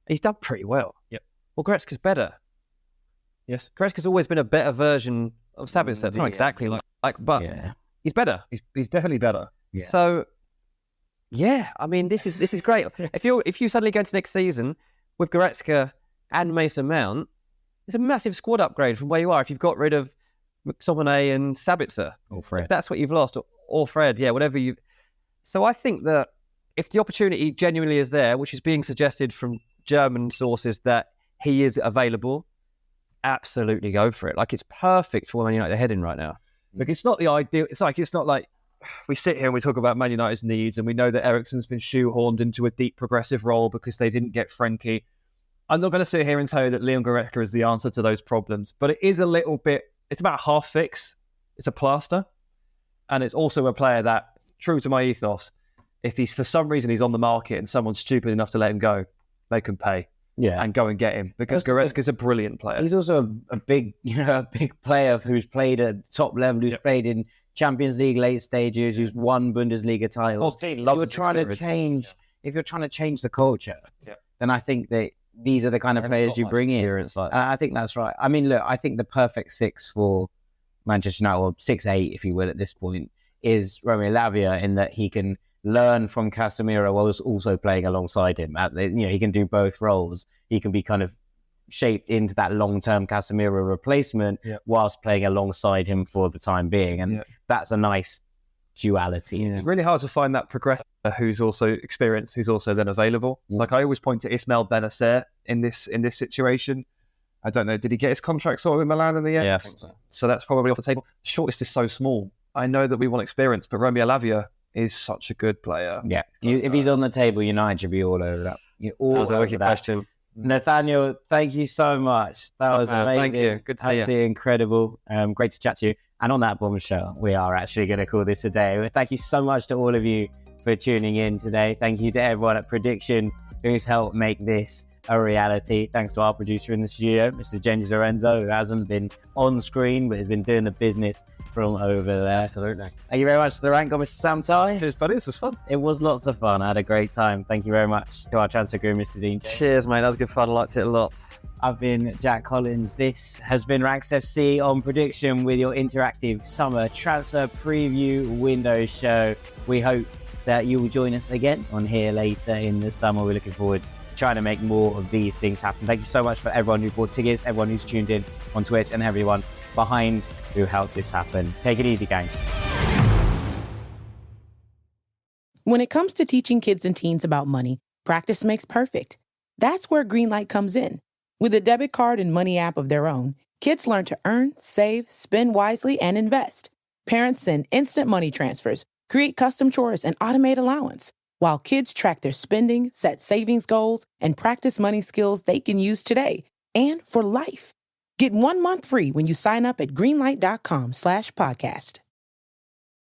He's done pretty well. Yep. Well, Goretzka's better. Yes. Goretzka's always been a better version of Sabitzer. Not exactly but he's better. He's definitely better. Yeah. So, yeah, I mean, this is great. If you suddenly go into next season with Goretzka and Mason Mount, it's a massive squad upgrade from where you are. If you've got rid of McTominay and Sabitzer, or Fred, if that's what you've lost, or Fred, yeah, whatever you. So I think that if the opportunity genuinely is there, which is being suggested from German sources that he is available, absolutely go for it. Like, it's perfect for Man United heading right now. Like, it's not the ideal. It's not like we sit here and we talk about Man United's needs, and we know that Eriksen's been shoehorned into a deep progressive role because they didn't get Frenkie. I'm not going to sit here and tell you that Leon Goretzka is the answer to those problems, but it is a little bit. It's about half fix. It's a plaster, and it's also a player that, true to my ethos, if he's for some reason he's on the market and someone's stupid enough to let him go, they can pay. Yeah, and go and get him, because Goretzka's a brilliant player. He's also a big player who's played at top level, who's played in Champions League late stages, who's won Bundesliga titles. If you're trying to change the culture, then I think that these are the kind of players you bring in. I think that's right. I mean, look, I think the perfect six for Manchester United, or 6-8, if you will, at this point, is Romeo Lavia, in that he can learn from Casemiro while also playing alongside him. He can do both roles. He can be kind of shaped into that long-term Casemiro replacement whilst playing alongside him for the time being. And that's a nice duality. It's really hard to find that progressor who's also experienced, who's also then available. Like, I always point to Ismail Benacer in this situation. I don't know, did he get his contract sorted with Milan in the end? Yeah, I think so. So that's probably off the table. The shortlist is so small. I know that we want experience, but Romeo Lavia is such a good player. Yeah, if he's on the table, United should be all over that. That was a wicked question. Nathaniel, thank you so much. That was amazing. Thank you. Good to see you. Absolutely incredible. Great to chat to you. And on that bombshell, we are actually going to call this a day. Thank you so much to all of you for tuning in today. Thank you to everyone at Preediction who's helped make this a reality. Thanks to our producer in the studio, Mr. James Lorenzo, who hasn't been on screen but has been doing the business from over there. Absolutely. Thank you very much to the rank on Mr. Sam Tai. Cheers, buddy. This was fun. It was lots of fun. I had a great time. Thank you very much to our transfer guru, Mr. Dean. Cheers, mate. That was good fun. I liked it a lot. I've been Jack Collins. This has been Ranks FC on Preediction, with your interactive summer transfer preview window show. We hope that you will join us again on here later in the summer. We're looking forward to trying to make more of these things happen. Thank you so much for everyone who bought tickets, everyone who's tuned in on Twitch, and everyone behind who helped this happen. Take it easy, gang. When it comes to teaching kids and teens about money, practice makes perfect. That's where Greenlight comes in. With a debit card and money app of their own, kids learn to earn, save, spend wisely, and invest. Parents send instant money transfers, create custom chores, and automate allowance, while kids track their spending, set savings goals, and practice money skills they can use today and for life. Get 1 month free when you sign up at greenlight.com/podcast.